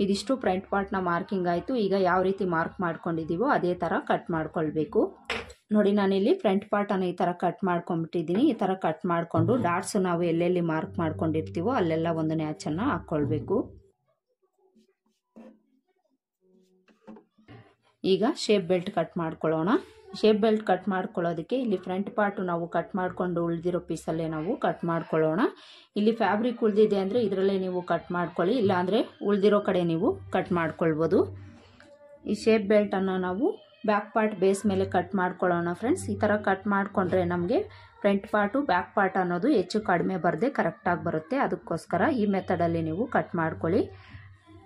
ಇದಿಷ್ಟು ಫ್ರಂಟ್ ಪಾರ್ಟ್ನ ಮಾರ್ಕಿಂಗ್ ಆಯಿತು. ಈಗ ಯಾವ ರೀತಿ ಮಾರ್ಕ್ ಮಾಡ್ಕೊಂಡಿದ್ದೀವೋ ಅದೇ ಥರ ಕಟ್ ಮಾಡ್ಕೊಳ್ಬೇಕು. ನೋಡಿ, ನಾನಿಲ್ಲಿ ಫ್ರಂಟ್ ಪಾರ್ಟನ್ನು ಈ ಥರ ಕಟ್ ಮಾಡ್ಕೊಂಡ್ಬಿಟ್ಟಿದ್ದೀನಿ. ಈ ಥರ ಕಟ್ ಮಾಡಿಕೊಂಡು ಡಾಟ್ಸು ನಾವು ಎಲ್ಲೆಲ್ಲಿ ಮಾರ್ಕ್ ಮಾಡ್ಕೊಂಡಿರ್ತೀವೋ ಅಲ್ಲೆಲ್ಲ ಒಂದು ನ್ಯಾಚನ್ನು ಹಾಕ್ಕೊಳ್ಬೇಕು. ಈಗ ಶೇಪ್ ಬೆಲ್ಟ್ ಕಟ್ ಮಾಡ್ಕೊಳ್ಳೋಣ. ಶೇಪ್ ಬೆಲ್ಟ್ ಕಟ್ ಮಾಡ್ಕೊಳ್ಳೋದಕ್ಕೆ ಇಲ್ಲಿ ಫ್ರಂಟ್ ಪಾರ್ಟು ನಾವು ಕಟ್ ಮಾಡಿಕೊಂಡು ಉಳಿದಿರೋ ಪೀಸಲ್ಲೇ ನಾವು ಕಟ್ ಮಾಡ್ಕೊಳ್ಳೋಣ. ಇಲ್ಲಿ ಫ್ಯಾಬ್ರಿಕ್ ಉಳಿದಿದೆ ಅಂದರೆ ಇದರಲ್ಲೇ ನೀವು ಕಟ್ ಮಾಡ್ಕೊಳ್ಳಿ, ಇಲ್ಲಾಂದರೆ ಉಳಿದಿರೋ ಕಡೆ ನೀವು ಕಟ್ ಮಾಡ್ಕೊಳ್ಬೋದು. ಈ ಶೇಪ್ ಬೆಲ್ಟನ್ನು ನಾವು ಬ್ಯಾಕ್ ಪಾರ್ಟ್ ಬೇಸ್ ಮೇಲೆ ಕಟ್ ಮಾಡ್ಕೊಳ್ಳೋಣ ಫ್ರೆಂಡ್ಸ್. ಈ ಥರ ಕಟ್ ಮಾಡಿಕೊಂಡ್ರೆ ನಮಗೆ ಫ್ರಂಟ್ ಪಾರ್ಟು ಬ್ಯಾಕ್ ಪಾರ್ಟ್ ಅನ್ನೋದು ಹೆಚ್ಚು ಕಡಿಮೆ ಬರದೆ ಕರೆಕ್ಟಾಗಿ ಬರುತ್ತೆ. ಅದಕ್ಕೋಸ್ಕರ ಈ ಮೆಥಡಲ್ಲಿ ನೀವು ಕಟ್ ಮಾಡ್ಕೊಳ್ಳಿ.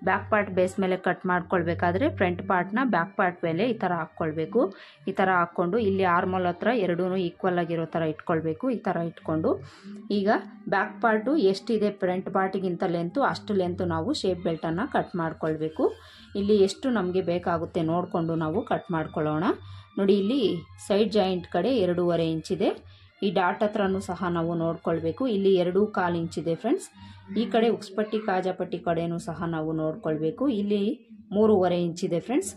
ಬ್ಯಾಕ್ ಪಾರ್ಟ್ ಬೇಸ್ ಮೇಲೆ ಕಟ್ ಮಾಡ್ಕೊಳ್ಬೇಕಾದ್ರೆ ಫ್ರಂಟ್ ಪಾರ್ಟ್ನ ಬ್ಯಾಕ್ ಪಾರ್ಟ್ ಮೇಲೆ ಈ ಥರ ಹಾಕ್ಕೊಳ್ಬೇಕು. ಈ ಥರ ಹಾಕ್ಕೊಂಡು ಇಲ್ಲಿ ಆರ್ಮೋಲ್ ಹತ್ರ ಎರಡೂ ಈಕ್ವಲ್ ಆಗಿರೋ ಥರ ಇಟ್ಕೊಳ್ಬೇಕು. ಈ ಥರ ಇಟ್ಕೊಂಡು ಈಗ ಬ್ಯಾಕ್ ಪಾರ್ಟು ಎಷ್ಟಿದೆ ಫ್ರಂಟ್ ಪಾರ್ಟಿಗಿಂತ ಲೆಂತು ಅಷ್ಟು ಲೆಂತು ನಾವು ಶೇಪ್ ಬೆಲ್ಟನ್ನು ಕಟ್ ಮಾಡ್ಕೊಳ್ಬೇಕು. ಇಲ್ಲಿ ಎಷ್ಟು ನಮಗೆ ಬೇಕಾಗುತ್ತೆ ನೋಡಿಕೊಂಡು ನಾವು ಕಟ್ ಮಾಡ್ಕೊಳ್ಳೋಣ. ನೋಡಿ, ಇಲ್ಲಿ ಸೈಡ್ ಜಾಯಿಂಟ್ ಕಡೆ 2.5 ಇಂಚಿದೆ. ಈ ಡಾಟ್ ಹತ್ರನೂ ಸಹ ನಾವು ನೋಡ್ಕೊಳ್ಬೇಕು. ಇಲ್ಲಿ 2.25 ಇಂಚಿದೆ ಫ್ರೆಂಡ್ಸ್. ಈ ಕಡೆ ಉಕ್ಸ್ಪಟ್ಟಿ ಕಾಜಾಪಟ್ಟಿ ಕಡೆನೂ ಸಹ ನಾವು ನೋಡ್ಕೊಳ್ಬೇಕು. ಇಲ್ಲಿ 3.5 ಇಂಚಿದೆ ಫ್ರೆಂಡ್ಸ್.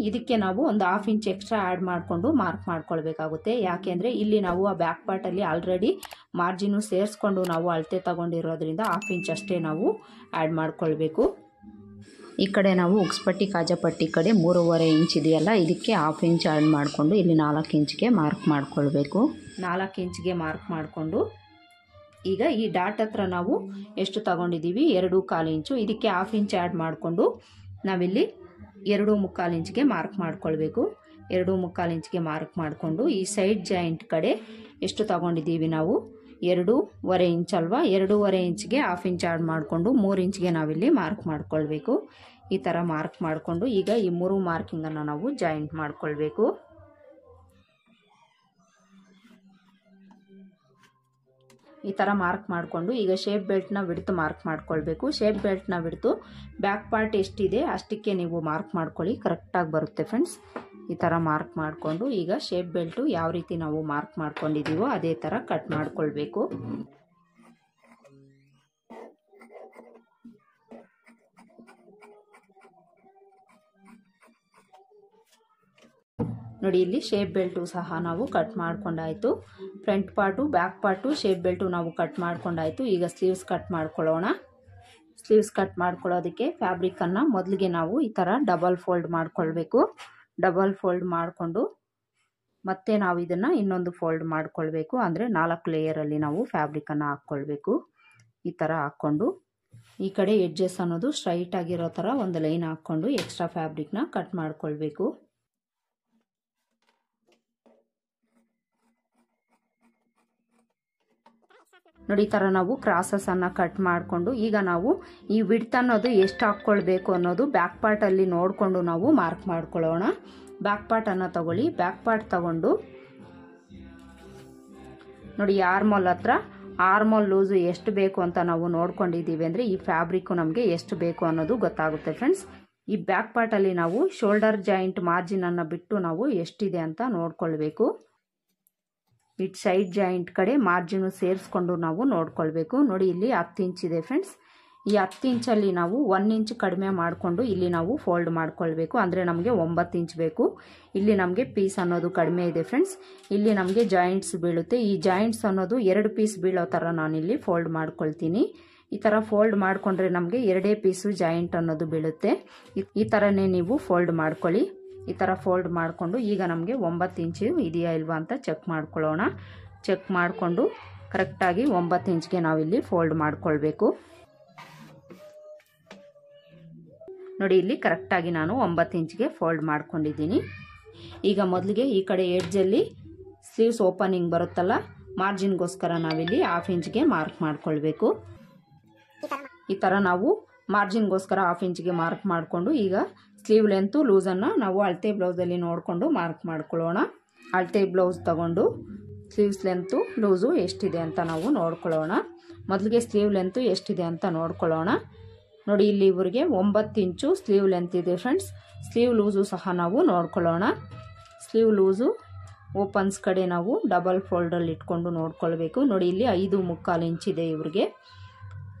ಇದಕ್ಕೆ ನಾವು ಒಂದು 1/2 ಇಂಚ್ ಎಕ್ಸ್ಟ್ರಾ ಆ್ಯಡ್ ಮಾಡಿಕೊಂಡು ಮಾರ್ಕ್ ಮಾಡ್ಕೊಳ್ಬೇಕಾಗುತ್ತೆ. ಯಾಕೆಂದರೆ ಇಲ್ಲಿ ನಾವು ಆ ಬ್ಯಾಕ್ ಪಾರ್ಟಲ್ಲಿ ಆಲ್ರೆಡಿ ಮಾರ್ಜಿನು ಸೇರಿಸ್ಕೊಂಡು ನಾವು ಅಳತೆ ತಗೊಂಡಿರೋದ್ರಿಂದ 1/2 ಇಂಚ್ ಅಷ್ಟೇ ನಾವು ಆ್ಯಡ್ ಮಾಡ್ಕೊಳ್ಬೇಕು. ಈ ಕಡೆ ನಾವು ಉಕ್ಸ್ಪಟ್ಟಿ ಕಾಜಾಪಟ್ಟಿ ಕಡೆ 3.5 ಇಂಚ್ ಇದೆಯಲ್ಲ, ಇದಕ್ಕೆ 1/2 ಇಂಚ್ ಆ್ಯಡ್ ಮಾಡಿಕೊಂಡು ಇಲ್ಲಿ 4 ಇಂಚ್ಗೆ ಮಾರ್ಕ್ ಮಾಡ್ಕೊಳ್ಬೇಕು. 4 ಇಂಚ್ಗೆ ಮಾರ್ಕ್ ಮಾಡಿಕೊಂಡು ಈಗ ಈ ಡಾಟ್ ಹತ್ರ ನಾವು ಎಷ್ಟು ತಗೊಂಡಿದ್ದೀವಿ 2.25 ಇಂಚು, ಇದಕ್ಕೆ 1/2 ಇಂಚ್ ಆ್ಯಡ್ ಮಾಡಿಕೊಂಡು ನಾವಿಲ್ಲಿ 2.25 ಇಂಚ್ಗೆ ಮಾರ್ಕ್ ಮಾಡ್ಕೊಳ್ಬೇಕು. 2.25 ಇಂಚ್ಗೆ ಮಾರ್ಕ್ ಮಾಡಿಕೊಂಡು ಈ ಸೈಡ್ ಜಾಯಿಂಟ್ ಕಡೆ ಎಷ್ಟು ತಗೊಂಡಿದ್ದೀವಿ ನಾವು 2.5 ಇಂಚ್ ಅಲ್ವಾ, 2.5 ಇಂಚ್ಗೆ 1/2 ಇಂಚ್ ಆ್ಯಡ್ ಮಾಡಿಕೊಂಡು 3 ಇಂಚ್ಗೆ ನಾವಿಲ್ಲಿ ಮಾರ್ಕ್ ಮಾಡ್ಕೊಳ್ಬೇಕು. ಈ ಥರ ಮಾರ್ಕ್ ಮಾಡಿಕೊಂಡು ಈಗ ಈ 3 ಮಾರ್ಕಿಂಗನ್ನು ನಾವು ಜಾಯಿಂಟ್ ಮಾಡ್ಕೊಳ್ಬೇಕು. ಈ ಥರ ಮಾರ್ಕ್ ಮಾಡಿಕೊಂಡು ಈಗ ಶೇಪ್ ಬೆಲ್ಟ್ನ ವಿಡ್ತ್ ಮಾರ್ಕ್ ಮಾಡ್ಕೊಳ್ಬೇಕು. ಶೇಪ್ ಬೆಲ್ಟ್ನ ವಿಡ್ತು ಬ್ಯಾಕ್ ಪಾರ್ಟ್ ಎಷ್ಟಿದೆ ಅಷ್ಟಕ್ಕೆ ನೀವು ಮಾರ್ಕ್ ಮಾಡ್ಕೊಳ್ಳಿ, ಕರೆಕ್ಟಾಗಿ ಬರುತ್ತೆ ಫ್ರೆಂಡ್ಸ್. ಈ ಥರ ಮಾರ್ಕ್ ಮಾಡಿಕೊಂಡು ಈಗ ಶೇಪ್ ಬೆಲ್ಟು ಯಾವ ರೀತಿ ನಾವು ಮಾರ್ಕ್ ಮಾಡ್ಕೊಂಡಿದ್ದೀವೋ ಅದೇ ಥರ ಕಟ್ ಮಾಡ್ಕೊಳ್ಬೇಕು. ನೋಡಿ, ಇಲ್ಲಿ ಶೇಪ್ ಬೆಲ್ಟು ಸಹ ನಾವು ಕಟ್ ಮಾಡ್ಕೊಂಡಾಯಿತು. Front part back part shape belt ನಾವು ಕಟ್ ಮಾಡ್ಕೊಂಡಾಯಿತು. ಈಗ ಸ್ಲೀವ್ಸ್ ಕಟ್ ಮಾಡ್ಕೊಳ್ಳೋಣ. ಸ್ಲೀವ್ಸ್ ಕಟ್ ಮಾಡ್ಕೊಳ್ಳೋದಕ್ಕೆ ಫ್ಯಾಬ್ರಿಕನ್ನು ಮೊದಲಿಗೆ ನಾವು ಈ ಥರ ಡಬಲ್ ಫೋಲ್ಡ್ ಮಾಡ್ಕೊಳ್ಬೇಕು. ಡಬಲ್ ಫೋಲ್ಡ್ ಮಾಡಿಕೊಂಡು ಮತ್ತೆ ನಾವು ಇದನ್ನು ಇನ್ನೊಂದು ಫೋಲ್ಡ್ ಮಾಡ್ಕೊಳ್ಬೇಕು. ಅಂದರೆ 4 ಲೇಯರಲ್ಲಿ ನಾವು ಫ್ಯಾಬ್ರಿಕನ್ನು ಹಾಕ್ಕೊಳ್ಬೇಕು. ಈ ಥರ ಹಾಕ್ಕೊಂಡು ಈ ಕಡೆ ಎಡ್ಜಸ್ ಅನ್ನೋದು ಸ್ಟ್ರೈಟ್ ಆಗಿರೋ ಥರ ಒಂದು ಲೈನ್ ಹಾಕ್ಕೊಂಡು ಎಕ್ಸ್ಟ್ರಾ ಫ್ಯಾಬ್ರಿಕ್ನ ಕಟ್ ಮಾಡ್ಕೊಳ್ಬೇಕು. ನೋಡಿ, ಈ ಥರ ನಾವು ಕ್ರಾಸಸನ್ನು ಕಟ್ ಮಾಡಿಕೊಂಡು ಈಗ ನಾವು ಈ ವಿಡ್ತ್ ಅನ್ನೋದು ಎಷ್ಟು ಹಾಕ್ಕೊಳ್ಬೇಕು ಅನ್ನೋದು ಬ್ಯಾಕ್ ಪಾರ್ಟಲ್ಲಿ ನೋಡಿಕೊಂಡು ನಾವು ಮಾರ್ಕ್ ಮಾಡ್ಕೊಳ್ಳೋಣ. ಬ್ಯಾಕ್ ಪಾರ್ಟನ್ನು ತಗೊಳ್ಳಿ. ಬ್ಯಾಕ್ ಪಾರ್ಟ್ ತಗೊಂಡು ನೋಡಿ, ಆರ್ಮೋಲ್ ಹತ್ರ ಆರ್ಮೋಲ್ ಲೂಸು ಎಷ್ಟು ಬೇಕು ಅಂತ ನಾವು ನೋಡ್ಕೊಂಡಿದ್ದೀವಿ ಅಂದರೆ ಈ ಫ್ಯಾಬ್ರಿಕ್ಕು ನಮಗೆ ಎಷ್ಟು ಬೇಕು ಅನ್ನೋದು ಗೊತ್ತಾಗುತ್ತೆ ಫ್ರೆಂಡ್ಸ್. ಈ ಬ್ಯಾಕ್ ಪಾರ್ಟಲ್ಲಿ ನಾವು ಶೋಲ್ಡರ್ ಜಾಯಿಂಟ್ ಮಾರ್ಜಿನನ್ನು ಬಿಟ್ಟು ನಾವು ಎಷ್ಟಿದೆ ಅಂತ ನೋಡ್ಕೊಳ್ಬೇಕು. ಈ ಸೈಡ್ ಜಾಯಿಂಟ್ ಕಡೆ ಮಾರ್ಜಿನು ಸೇರಿಸ್ಕೊಂಡು ನಾವು ನೋಡ್ಕೊಳ್ಬೇಕು. ನೋಡಿ, ಇಲ್ಲಿ 10 ಇಂಚ್ ಇದೆ ಫ್ರೆಂಡ್ಸ್. ಈ 10 ಇಂಚಲ್ಲಿ ನಾವು 1 ಇಂಚ್ ಕಡಿಮೆ ಮಾಡಿಕೊಂಡು ಇಲ್ಲಿ ನಾವು ಫೋಲ್ಡ್ ಮಾಡ್ಕೊಳ್ಬೇಕು. ಅಂದರೆ ನಮಗೆ 9 ಇಂಚ್ ಬೇಕು. ಇಲ್ಲಿ ನಮಗೆ ಪೀಸ್ ಅನ್ನೋದು ಕಡಿಮೆ ಇದೆ ಫ್ರೆಂಡ್ಸ್. ಇಲ್ಲಿ ನಮಗೆ ಜಾಯಿಂಟ್ಸ್ ಬೀಳುತ್ತೆ. ಈ ಜಾಯಿಂಟ್ಸ್ ಅನ್ನೋದು 2 ಪೀಸ್ ಬೀಳೋ ಥರ ನಾನಿಲ್ಲಿ ಫೋಲ್ಡ್ ಮಾಡ್ಕೊಳ್ತೀನಿ. ಈ ಥರ ಫೋಲ್ಡ್ ಮಾಡಿಕೊಂಡ್ರೆ ನಮಗೆ 2 ಪೀಸು ಜಾಯಿಂಟ್ ಅನ್ನೋದು ಬೀಳುತ್ತೆ. ಈ ಥರನೇ ನೀವು ಫೋಲ್ಡ್ ಮಾಡ್ಕೊಳ್ಳಿ. ಈ ಥರ ಫೋಲ್ಡ್ ಮಾಡಿಕೊಂಡು ಈಗ ನಮಗೆ 9 ಇಂಚು ಇದೆಯಾ ಇಲ್ವಾ ಅಂತ ಚೆಕ್ ಮಾಡ್ಕೊಳ್ಳೋಣ. ಚೆಕ್ ಮಾಡಿಕೊಂಡು ಕರೆಕ್ಟಾಗಿ 9 ಇಂಚ್ಗೆ ನಾವಿಲ್ಲಿ ಫೋಲ್ಡ್ ಮಾಡ್ಕೊಳ್ಬೇಕು. ನೋಡಿ ಇಲ್ಲಿ ಕರೆಕ್ಟಾಗಿ ನಾನು 9 ಇಂಚ್ಗೆ ಫೋಲ್ಡ್ ಮಾಡ್ಕೊಂಡಿದ್ದೀನಿ. ಈಗ ಮೊದಲಿಗೆ ಈ ಕಡೆ ಎಡ್ಜಲ್ಲಿ ಸ್ಲೀವ್ಸ್ ಓಪನಿಂಗ್ ಬರುತ್ತಲ್ಲ, ಮಾರ್ಜಿನ್ಗೋಸ್ಕರ ನಾವಿಲ್ಲಿ 1/2 ಇಂಚ್ಗೆ ಮಾರ್ಕ್ ಮಾಡ್ಕೊಳ್ಬೇಕು. ಈ ಥರ ನಾವು ಮಾರ್ಜಿನ್ಗೋಸ್ಕರ 1/2 ಇಂಚ್ಗೆ ಮಾರ್ಕ್ ಮಾಡಿಕೊಂಡು ಈಗ ಸ್ಲೀವ್ ಲೆಂತು ಲೂಸನ್ನು ನಾವು ಅಳತೆ ಬ್ಲೌಸಲ್ಲಿ ನೋಡಿಕೊಂಡು ಮಾರ್ಕ್ ಮಾಡ್ಕೊಳ್ಳೋಣ. ಅಳತೆ ಬ್ಲೌಸ್ ತಗೊಂಡು ಸ್ಲೀವ್ಸ್ ಲೆಂತು ಲೂಸು ಎಷ್ಟಿದೆ ಅಂತ ನಾವು ನೋಡ್ಕೊಳ್ಳೋಣ. ಮೊದಲಿಗೆ ಸ್ಲೀವ್ ಲೆಂತು ಎಷ್ಟಿದೆ ಅಂತ ನೋಡ್ಕೊಳ್ಳೋಣ. ನೋಡಿ ಇಲ್ಲಿ ಇವರಿಗೆ 9 ಇಂಚು ಸ್ಲೀವ್ ಲೆಂತ್ ಇದೆ ಫ್ರೆಂಡ್ಸ್. ಸ್ಲೀವ್ ಲೂಸು ಸಹ ನಾವು ನೋಡ್ಕೊಳ್ಳೋಣ. ಸ್ಲೀವ್ ಲೂಸು ಓಪನ್ಸ್ ಕಡೆ ನಾವು ಡಬಲ್ ಫೋಲ್ಡಲ್ಲಿ ಇಟ್ಕೊಂಡು ನೋಡ್ಕೊಳ್ಬೇಕು. ನೋಡಿ ಇಲ್ಲಿ 5.25 ಇಂಚಿದೆ ಇವ್ರಿಗೆ.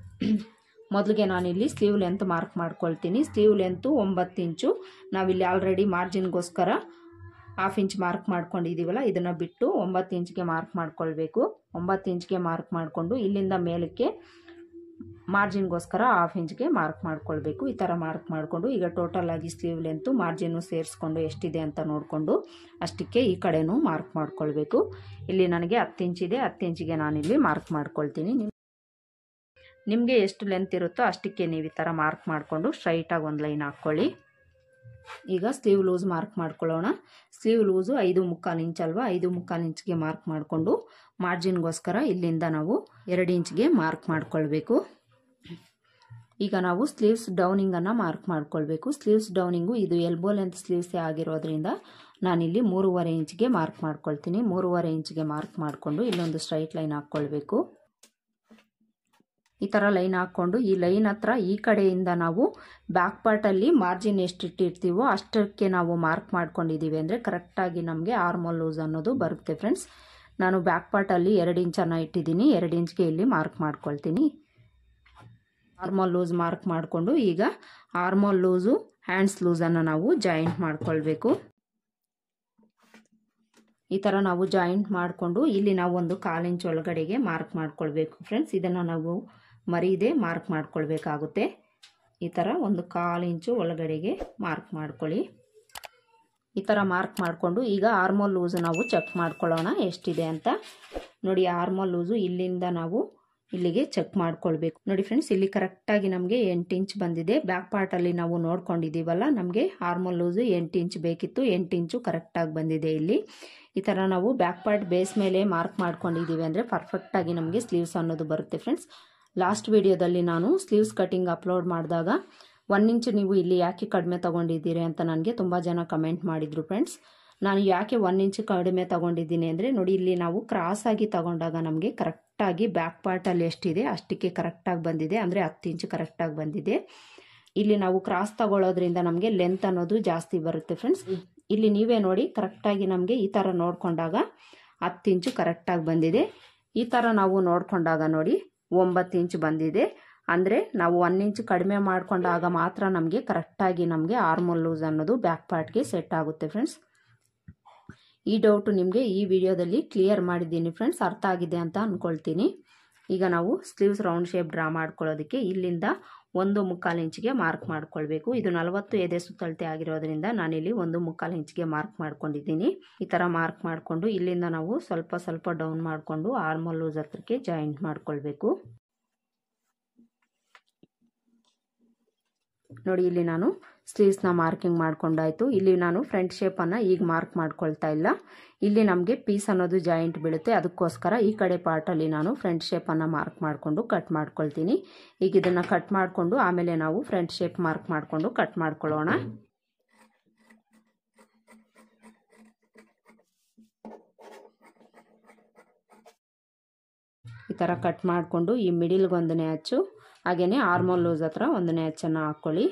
ಮೊದಲಿಗೆ ನಾನಿಲ್ಲಿ ಸ್ಲೀವ್ ಲೆಂತ್ ಮಾರ್ಕ್ ಮಾಡ್ಕೊಳ್ತೀನಿ. ಸ್ಲೀವ್ ಲೆಂತು 9 ಇಂಚು. ನಾವಿಲ್ಲಿ ಆಲ್ರೆಡಿ ಮಾರ್ಜಿನ್ಗೋಸ್ಕರ 1/2 ಇಂಚ್ ಮಾರ್ಕ್ ಮಾಡ್ಕೊಂಡಿದ್ದೀವಲ್ಲ, ಇದನ್ನು ಬಿಟ್ಟು 9 ಇಂಚ್ಗೆ ಮಾರ್ಕ್ ಮಾಡ್ಕೊಳ್ಬೇಕು. 9 ಇಂಚ್ಗೆ ಮಾರ್ಕ್ ಮಾಡಿಕೊಂಡು ಇಲ್ಲಿಂದ ಮೇಲಕ್ಕೆ ಮಾರ್ಜಿನ್ಗೋಸ್ಕರ 1/2 ಇಂಚ್ಗೆ ಮಾರ್ಕ್ ಮಾಡ್ಕೊಳ್ಬೇಕು. ಈ ಥರ ಮಾರ್ಕ್ ಮಾಡಿಕೊಂಡು ಈಗ ಟೋಟಲ್ ಆಗಿ ಸ್ಲೀವ್ ಲೆಂತು ಮಾರ್ಜಿನ್ನು ಸೇರಿಸ್ಕೊಂಡು ಎಷ್ಟಿದೆ ಅಂತ ನೋಡಿಕೊಂಡು ಅಷ್ಟಕ್ಕೆ ಈ ಕಡೆನೂ ಮಾರ್ಕ್ ಮಾಡ್ಕೊಳ್ಬೇಕು. ಇಲ್ಲಿ ನನಗೆ 10 ಇಂಚಿದೆ, 10 ಇಂಚಿಗೆ ನಾನಿಲ್ಲಿ ಮಾರ್ಕ್ ಮಾಡ್ಕೊಳ್ತೀನಿ. ನಿಮಗೆ ಎಷ್ಟು ಲೆಂತ್ ಇರುತ್ತೋ ಅಷ್ಟಕ್ಕೆ ನೀವು ಈ ಥರ ಮಾರ್ಕ್ ಮಾಡಿಕೊಂಡು ಸ್ಟ್ರೈಟಾಗಿ ಒಂದು ಲೈನ್ ಹಾಕ್ಕೊಳ್ಳಿ. ಈಗ ಸ್ಲೀವ್ ಲೂಸ್ ಮಾರ್ಕ್ ಮಾಡ್ಕೊಳ್ಳೋಣ. ಸ್ಲೀವ್ ಲೂಸು 5.25 ಇಂಚ್ ಅಲ್ವಾ, 5.25 ಇಂಚ್ಗೆ ಮಾರ್ಕ್ ಮಾಡಿಕೊಂಡು ಮಾರ್ಜಿನ್ಗೋಸ್ಕರ ಇಲ್ಲಿಂದ ನಾವು 2 ಇಂಚ್ಗೆ ಮಾರ್ಕ್ ಮಾಡ್ಕೊಳ್ಬೇಕು. ಈಗ ನಾವು ಸ್ಲೀವ್ಸ್ ಡೌನಿಂಗನ್ನು ಮಾರ್ಕ್ ಮಾಡ್ಕೊಳ್ಬೇಕು. ಸ್ಲೀವ್ಸ್ ಡೌನಿಂಗು ಇದು ಎಲ್ಬೋ ಲೆಂತ್ ಸ್ಲೀವ್ಸೇ ಆಗಿರೋದ್ರಿಂದ ನಾನಿಲ್ಲಿ 3.5 ಇಂಚ್ಗೆ ಮಾರ್ಕ್ ಮಾಡ್ಕೊಳ್ತೀನಿ. 3.5 ಇಂಚ್ಗೆ ಮಾರ್ಕ್ ಮಾಡಿಕೊಂಡು ಇಲ್ಲೊಂದು ಸ್ಟ್ರೈಟ್ ಲೈನ್ ಹಾಕ್ಕೊಳ್ಬೇಕು. ಈ ಥರ ಲೈನ್ ಹಾಕ್ಕೊಂಡು ಈ ಲೈನ್ ಹತ್ರ ಈ ಕಡೆಯಿಂದ ನಾವು ಬ್ಯಾಕ್ ಪಾರ್ಟಲ್ಲಿ ಮಾರ್ಜಿನ್ ಎಷ್ಟಿಟ್ಟಿರ್ತೀವೋ ಅಷ್ಟಕ್ಕೆ ನಾವು ಮಾರ್ಕ್ ಮಾಡ್ಕೊಂಡಿದ್ದೀವಿ ಅಂದರೆ ಕರೆಕ್ಟಾಗಿ ನಮಗೆ ಆರ್ಮೋಲ್ ಲೂಸ್ ಅನ್ನೋದು ಬರುತ್ತೆ ಫ್ರೆಂಡ್ಸ್. ನಾನು ಬ್ಯಾಕ್ ಪಾರ್ಟಲ್ಲಿ 2 ಇಂಚನ್ನು ಇಟ್ಟಿದ್ದೀನಿ. 2 ಇಂಚ್ಗೆ ಇಲ್ಲಿ ಮಾರ್ಕ್ ಮಾಡ್ಕೊಳ್ತೀನಿ. ಆರ್ಮೋಲ್ ಲೂಸ್ ಮಾರ್ಕ್ ಮಾಡಿಕೊಂಡು ಈಗ ಆರ್ಮೋಲ್ ಲೂಸು ಹ್ಯಾಂಡ್ಸ್ ಲೂಸನ್ನು ನಾವು ಜಾಯಿಂಟ್ ಮಾಡ್ಕೊಳ್ಬೇಕು. ಈ ಥರ ನಾವು ಜಾಯಿಂಟ್ ಮಾಡಿಕೊಂಡು ಇಲ್ಲಿ ನಾವು ಒಂದು 1/4 ಇಂಚ್ ಒಳಗಡೆಗೆ ಮಾರ್ಕ್ ಮಾಡ್ಕೊಳ್ಬೇಕು ಫ್ರೆಂಡ್ಸ್. ಇದನ್ನು ನಾವು ಮರೀದೆ ಮಾರ್ಕ್ ಮಾಡ್ಕೊಳ್ಬೇಕಾಗುತ್ತೆ. ಈ ಥರ ಒಂದು 1/4 ಇಂಚು ಒಳಗಡೆಗೆ ಮಾರ್ಕ್ ಮಾಡ್ಕೊಳ್ಳಿ. ಈ ಥರ ಮಾರ್ಕ್ ಮಾಡಿಕೊಂಡು ಈಗ ಆರ್ಮೋಲ್ ಲೂಸು ನಾವು ಚೆಕ್ ಮಾಡ್ಕೊಳ್ಳೋಣ ಎಷ್ಟಿದೆ ಅಂತ. ನೋಡಿ ಆರ್ಮೋಲ್ ಲೂಸು ಇಲ್ಲಿಂದ ನಾವು ಇಲ್ಲಿಗೆ ಚೆಕ್ ಮಾಡ್ಕೊಳ್ಬೇಕು. ನೋಡಿ ಫ್ರೆಂಡ್ಸ್ ಇಲ್ಲಿ ಕರೆಕ್ಟಾಗಿ ನಮಗೆ 8 ಇಂಚ್ ಬಂದಿದೆ. ಬ್ಯಾಕ್ ಪಾರ್ಟಲ್ಲಿ ನಾವು ನೋಡ್ಕೊಂಡಿದ್ದೀವಲ್ಲ, ನಮಗೆ ಆರ್ಮೋಲ್ ಲೂಸು 8 ಇಂಚ್ ಬೇಕಿತ್ತು. 8 ಇಂಚು ಕರೆಕ್ಟಾಗಿ ಬಂದಿದೆ ಇಲ್ಲಿ. ಈ ಥರ ನಾವು ಬ್ಯಾಕ್ ಪಾರ್ಟ್ ಬೇಸ್ ಮೇಲೆ ಮಾರ್ಕ್ ಮಾಡ್ಕೊಂಡಿದ್ದೀವಿ ಅಂದರೆ ಪರ್ಫೆಕ್ಟಾಗಿ ನಮಗೆ ಸ್ಲೀವ್ಸ್ ಅನ್ನೋದು ಬರುತ್ತೆ ಫ್ರೆಂಡ್ಸ್. ಲಾಸ್ಟ್ ವಿಡಿಯೋದಲ್ಲಿ ನಾನು ಸ್ಲೀವ್ಸ್ ಕಟಿಂಗ್ ಅಪ್ಲೋಡ್ ಮಾಡಿದಾಗ 1 ಇಂಚ್ ನೀವು ಇಲ್ಲಿ ಯಾಕೆ ಕಡಿಮೆ ತೊಗೊಂಡಿದ್ದೀರಿ ಅಂತ ನನಗೆ ತುಂಬ ಜನ ಕಮೆಂಟ್ ಮಾಡಿದರು ಫ್ರೆಂಡ್ಸ್. ನಾನು ಯಾಕೆ 1 ಇಂಚ್ ಕಡಿಮೆ ತೊಗೊಂಡಿದ್ದೀನಿ ಅಂದರೆ ನೋಡಿ ಇಲ್ಲಿ ನಾವು ಕ್ರಾಸಾಗಿ ತಗೊಂಡಾಗ ನಮಗೆ ಕರೆಕ್ಟಾಗಿ ಬ್ಯಾಕ್ ಪಾರ್ಟಲ್ಲಿ ಎಷ್ಟಿದೆ ಅಷ್ಟಕ್ಕೆ ಕರೆಕ್ಟಾಗಿ ಬಂದಿದೆ, ಅಂದರೆ 10 ಇಂಚ್ ಕರೆಕ್ಟಾಗಿ ಬಂದಿದೆ. ಇಲ್ಲಿ ನಾವು ಕ್ರಾಸ್ ತಗೊಳ್ಳೋದ್ರಿಂದ ನಮಗೆ ಲೆಂತ್ ಅನ್ನೋದು ಜಾಸ್ತಿ ಬರುತ್ತೆ ಫ್ರೆಂಡ್ಸ್. ಇಲ್ಲಿ ನೀವೇ ನೋಡಿ ಕರೆಕ್ಟಾಗಿ ನಮಗೆ ಈ ಥರ ನೋಡಿಕೊಂಡಾಗ 10 ಇಂಚು ಕರೆಕ್ಟಾಗಿ ಬಂದಿದೆ. ಈ ಥರ ನಾವು ನೋಡಿಕೊಂಡಾಗ ನೋಡಿ 9 ಇಂಚ್ ಬಂದಿದೆ. ಅಂದರೆ ನಾವು 1 ಇಂಚ್ ಕಡಿಮೆ ಮಾಡಿಕೊಂಡಾಗ ಮಾತ್ರ ನಮಗೆ ಕರೆಕ್ಟಾಗಿ ನಮಗೆ ಆರ್ಮೋಲ್ ಲೂಸ್ ಅನ್ನೋದು ಬ್ಯಾಕ್ ಪಾರ್ಟ್ಗೆ ಸೆಟ್ ಆಗುತ್ತೆ ಫ್ರೆಂಡ್ಸ್. ಈ ಡೌಟು ನಿಮಗೆ ಈ ವಿಡಿಯೋದಲ್ಲಿ ಕ್ಲಿಯರ್ ಮಾಡಿದ್ದೀನಿ ಫ್ರೆಂಡ್ಸ್, ಅರ್ಥ ಆಗಿದೆ ಅಂತ ಅಂದ್ಕೊಳ್ತೀನಿ. ಈಗ ನಾವು ಸ್ಲೀವ್ಸ್ ರೌಂಡ್ ಶೇಪ್ ಡ್ರಾ ಮಾಡ್ಕೊಳ್ಳೋದಕ್ಕೆ ಇಲ್ಲಿಂದ 1.25 ಇಂಚಿಗೆ ಮಾರ್ಕ್ ಮಾಡ್ಕೊಳ್ಬೇಕು. ಇದು 40 ಎದೆ ಸುತ್ತಳತೆ ಆಗಿರೋದ್ರಿಂದ ನಾನಿಲ್ಲಿ 1.25 ಇಂಚಿಗೆ ಮಾರ್ಕ್ ಮಾಡ್ಕೊಂಡಿದ್ದೀನಿ. ಈ ಥರ ಮಾರ್ಕ್ ಮಾಡಿಕೊಂಡು ಇಲ್ಲಿಂದ ನಾವು ಸ್ವಲ್ಪ ಡೌನ್ ಮಾಡಿಕೊಂಡು ಆರ್ಮೋಲ್ ಲೂಸ್ ಹತ್ರಕ್ಕೆ ಜಾಯಿಂಟ್ ಮಾಡ್ಕೊಳ್ಬೇಕು. ನೋಡಿ ಇಲ್ಲಿ ನಾನು ಸ್ಲೀವ್ಸ್ನ ಮಾರ್ಕಿಂಗ್ ಮಾಡ್ಕೊಂಡಾಯ್ತು. ಇಲ್ಲಿ ನಾನು ಫ್ರಂಟ್ ಶೇಪನ್ನು ಈಗ ಮಾರ್ಕ್ ಮಾಡ್ಕೊಳ್ತಾ ಇಲ್ಲ. ಇಲ್ಲಿ ನಮಗೆ ಪೀಸ್ ಅನ್ನೋದು ಜಾಯಿಂಟ್ ಬೀಳುತ್ತೆ, ಅದಕ್ಕೋಸ್ಕರ ಈ ಕಡೆ ಪಾರ್ಟಲ್ಲಿ ನಾನು ಫ್ರಂಟ್ ಶೇಪನ್ನು ಮಾರ್ಕ್ ಮಾಡಿಕೊಂಡು ಕಟ್ ಮಾಡ್ಕೊಳ್ತೀನಿ. ಈಗ ಇದನ್ನು ಕಟ್ ಮಾಡಿಕೊಂಡು ಆಮೇಲೆ ನಾವು ಫ್ರಂಟ್ ಶೇಪ್ ಮಾರ್ಕ್ ಮಾಡಿಕೊಂಡು ಕಟ್ ಮಾಡ್ಕೊಳ್ಳೋಣ. ಈ ಥರ ಕಟ್ ಮಾಡಿಕೊಂಡು ಈ ಮಿಡಿಲ್ಗೆ ಒಂದು ನ್ಯಾಚು, ಹಾಗೆಯೇ ಆರ್ಮೋಲ್ ಲೂಸ್ ಹತ್ರ ಒಂದು ನ್ಯಾಚನ್ನು ಹಾಕ್ಕೊಳ್ಳಿ.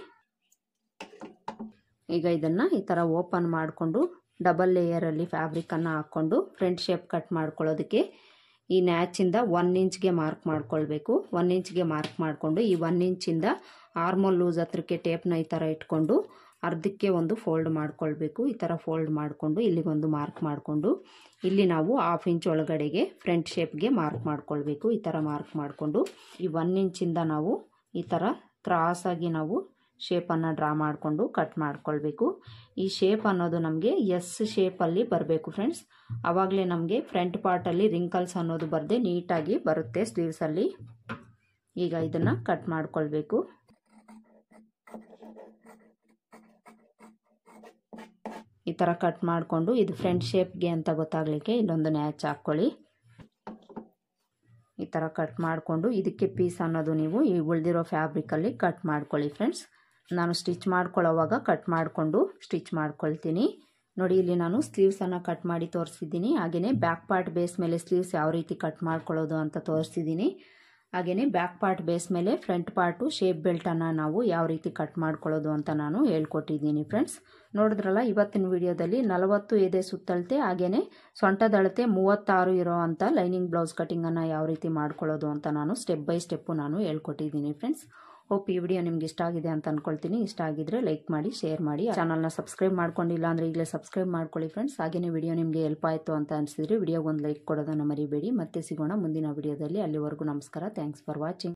ಈಗ ಇದನ್ನು ಈ ಥರ ಓಪನ್ ಮಾಡಿಕೊಂಡು ಡಬಲ್ ಲೇಯರಲ್ಲಿ ಫ್ಯಾಬ್ರಿಕನ್ನು ಹಾಕ್ಕೊಂಡು ಫ್ರಂಟ್ ಶೇಪ್ ಕಟ್ ಮಾಡ್ಕೊಳ್ಳೋದಕ್ಕೆ ಈ ನ್ಯಾಚಿಂದ 1 ಇಂಚ್ಗೆ ಮಾರ್ಕ್ ಮಾಡ್ಕೊಳ್ಬೇಕು. 1 ಇಂಚ್ಗೆ ಮಾರ್ಕ್ ಮಾಡಿಕೊಂಡು ಈ 1 ಇಂಚಿಂದ ಆರ್ಮೋಲ್ ಲೂಸ್ ಹತ್ರಕ್ಕೆ ಟೇಪ್ನ ಈ ಥರ ಇಟ್ಕೊಂಡು ಅರ್ಧಕ್ಕೆ ಒಂದು ಫೋಲ್ಡ್ ಮಾಡ್ಕೊಳ್ಬೇಕು. ಈ ಥರ ಫೋಲ್ಡ್ ಮಾಡಿಕೊಂಡು ಇಲ್ಲಿಗೊಂದು ಮಾರ್ಕ್ ಮಾಡಿಕೊಂಡು ಇಲ್ಲಿ ನಾವು 1/2 ಇಂಚ್ ಒಳಗಡೆಗೆ ಫ್ರಂಟ್ ಶೇಪ್ಗೆ ಮಾರ್ಕ್ ಮಾಡ್ಕೊಳ್ಬೇಕು. ಈ ಥರ ಮಾರ್ಕ್ ಮಾಡಿಕೊಂಡು ಈ 1 ಇಂಚಿಂದ ನಾವು ಈ ಥರ ಕ್ರಾಸಾಗಿ ನಾವು ಶೇಪನ್ನು ಡ್ರಾ ಮಾಡಿಕೊಂಡು ಕಟ್ ಮಾಡ್ಕೊಳ್ಬೇಕು. ಈ ಶೇಪ್ ಅನ್ನೋದು ನಮಗೆ ಎಸ್ ಶೇಪಲ್ಲಿ ಬರಬೇಕು ಫ್ರೆಂಡ್ಸ್. ಆವಾಗಲೇ ನಮಗೆ ಫ್ರಂಟ್ ಪಾರ್ಟಲ್ಲಿ ರಿಂಕಲ್ಸ್ ಅನ್ನೋದು ಬರದೆ ನೀಟಾಗಿ ಬರುತ್ತೆ ಸ್ಲೀವ್ಸಲ್ಲಿ. ಈಗ ಇದನ್ನು ಕಟ್ ಮಾಡ್ಕೊಳ್ಬೇಕು. ಈ ಥರ ಕಟ್ ಮಾಡಿಕೊಂಡು ಇದು ಫ್ರಂಟ್ ಶೇಪ್ಗೆ ಅಂತ ಗೊತ್ತಾಗಲಿಕ್ಕೆ ಇಲ್ಲೊಂದು ನ್ಯಾಚ್ ಹಾಕ್ಕೊಳ್ಳಿ. ಈ ಥರ ಕಟ್ ಮಾಡಿಕೊಂಡು ಇದಕ್ಕೆ ಪೀಸ್ ಅನ್ನೋದು ನೀವು ಈ ಉಳಿದಿರೋ ಫ್ಯಾಬ್ರಿಕಲ್ಲಿ ಕಟ್ ಮಾಡ್ಕೊಳ್ಳಿ ಫ್ರೆಂಡ್ಸ್. ನಾನು ಸ್ಟಿಚ್ ಮಾಡ್ಕೊಳ್ಳೋವಾಗ ಕಟ್ ಮಾಡಿಕೊಂಡು ಸ್ಟಿಚ್ ಮಾಡ್ಕೊಳ್ತೀನಿ. ನೋಡಿ, ಇಲ್ಲಿ ನಾನು ಸ್ಲೀವ್ಸನ್ನು ಕಟ್ ಮಾಡಿ ತೋರಿಸಿದ್ದೀನಿ. ಹಾಗೆಯೇ ಬ್ಯಾಕ್ ಪಾರ್ಟ್ ಬೇಸ್ ಮೇಲೆ ಸ್ಲೀವ್ಸ್ ಯಾವ ರೀತಿ ಕಟ್ ಮಾಡ್ಕೊಳ್ಳೋದು ಅಂತ ತೋರಿಸಿದ್ದೀನಿ. ಹಾಗೆಯೇ ಬ್ಯಾಕ್ ಪಾರ್ಟ್ ಬೇಸ್ ಮೇಲೆ ಫ್ರಂಟ್ ಪಾರ್ಟು ಶೇಪ್ ಬೆಲ್ಟನ್ನು ನಾವು ಯಾವ ರೀತಿ ಕಟ್ ಮಾಡ್ಕೊಳ್ಳೋದು ಅಂತ ನಾನು ಹೇಳ್ಕೊಟ್ಟಿದ್ದೀನಿ ಫ್ರೆಂಡ್ಸ್. ನೋಡಿದ್ರಲ್ಲ, ಇವತ್ತಿನ ವಿಡಿಯೋದಲ್ಲಿ 40 ಎದೆ ಸುತ್ತಳತೆ ಹಾಗೆಯೇ ಸೊಂಟದ ಅಳತೆ 36 ಇರೋ ಅಂಥ ಲೈನಿಂಗ್ ಬ್ಲೌಸ್ ಕಟಿಂಗನ್ನು ಯಾವ ರೀತಿ ಮಾಡ್ಕೊಳ್ಳೋದು ಅಂತ ನಾನು ಸ್ಟೆಪ್ ಬೈ ಸ್ಟೆಪ್ಪು ನಾನು ಹೇಳ್ಕೊಟ್ಟಿದ್ದೀನಿ ಫ್ರೆಂಡ್ಸ್. ಹೋಪ್ ಈ ವಿಡಿಯೋ ನಿಮ್ಗೆ ಇಷ್ಟ ಆಗಿದೆ ಅಂತ ಅಂದ್ಕೊಳ್ತೀನಿ. ಇಷ್ಟ ಆಗಿದ್ರೆ ಲೈಕ್ ಮಾಡಿ, ಶೇರ್ ಮಾಡಿ. ಚಾನಲ್ನ ಸಬ್ಸ್ಕ್ರೈಬ್ ಮಾಡ್ಕೊಂಡಿಲ್ಲ ಅಂದರೆ ಈಗಲೇ ಸಬ್ಸ್ಕ್ರೈಬ್ ಮಾಡ್ಕೊಳ್ಳಿ ಫ್ರೆಂಡ್ಸ್. ಹಾಗೆಯೇ ವಿಡಿಯೋ ನಿಮಗೆ ಹೆಲ್ಪ್ ಆಯಿತು ಅಂತ ಅನಿಸಿದ್ರೆ ವಿಡಿಯೋಗೆ ಒಂದು ಲೈಕ್ ಕೊಡೋದನ್ನು ಮರಿಬೇಡಿ. ಮತ್ತೆ ಸಿಗೋಣ ಮುಂದಿನ ವಿಡಿಯೋದಲ್ಲಿ. ಅಲ್ಲಿವರೆಗೂ ನಮಸ್ಕಾರ. Thanks for watching.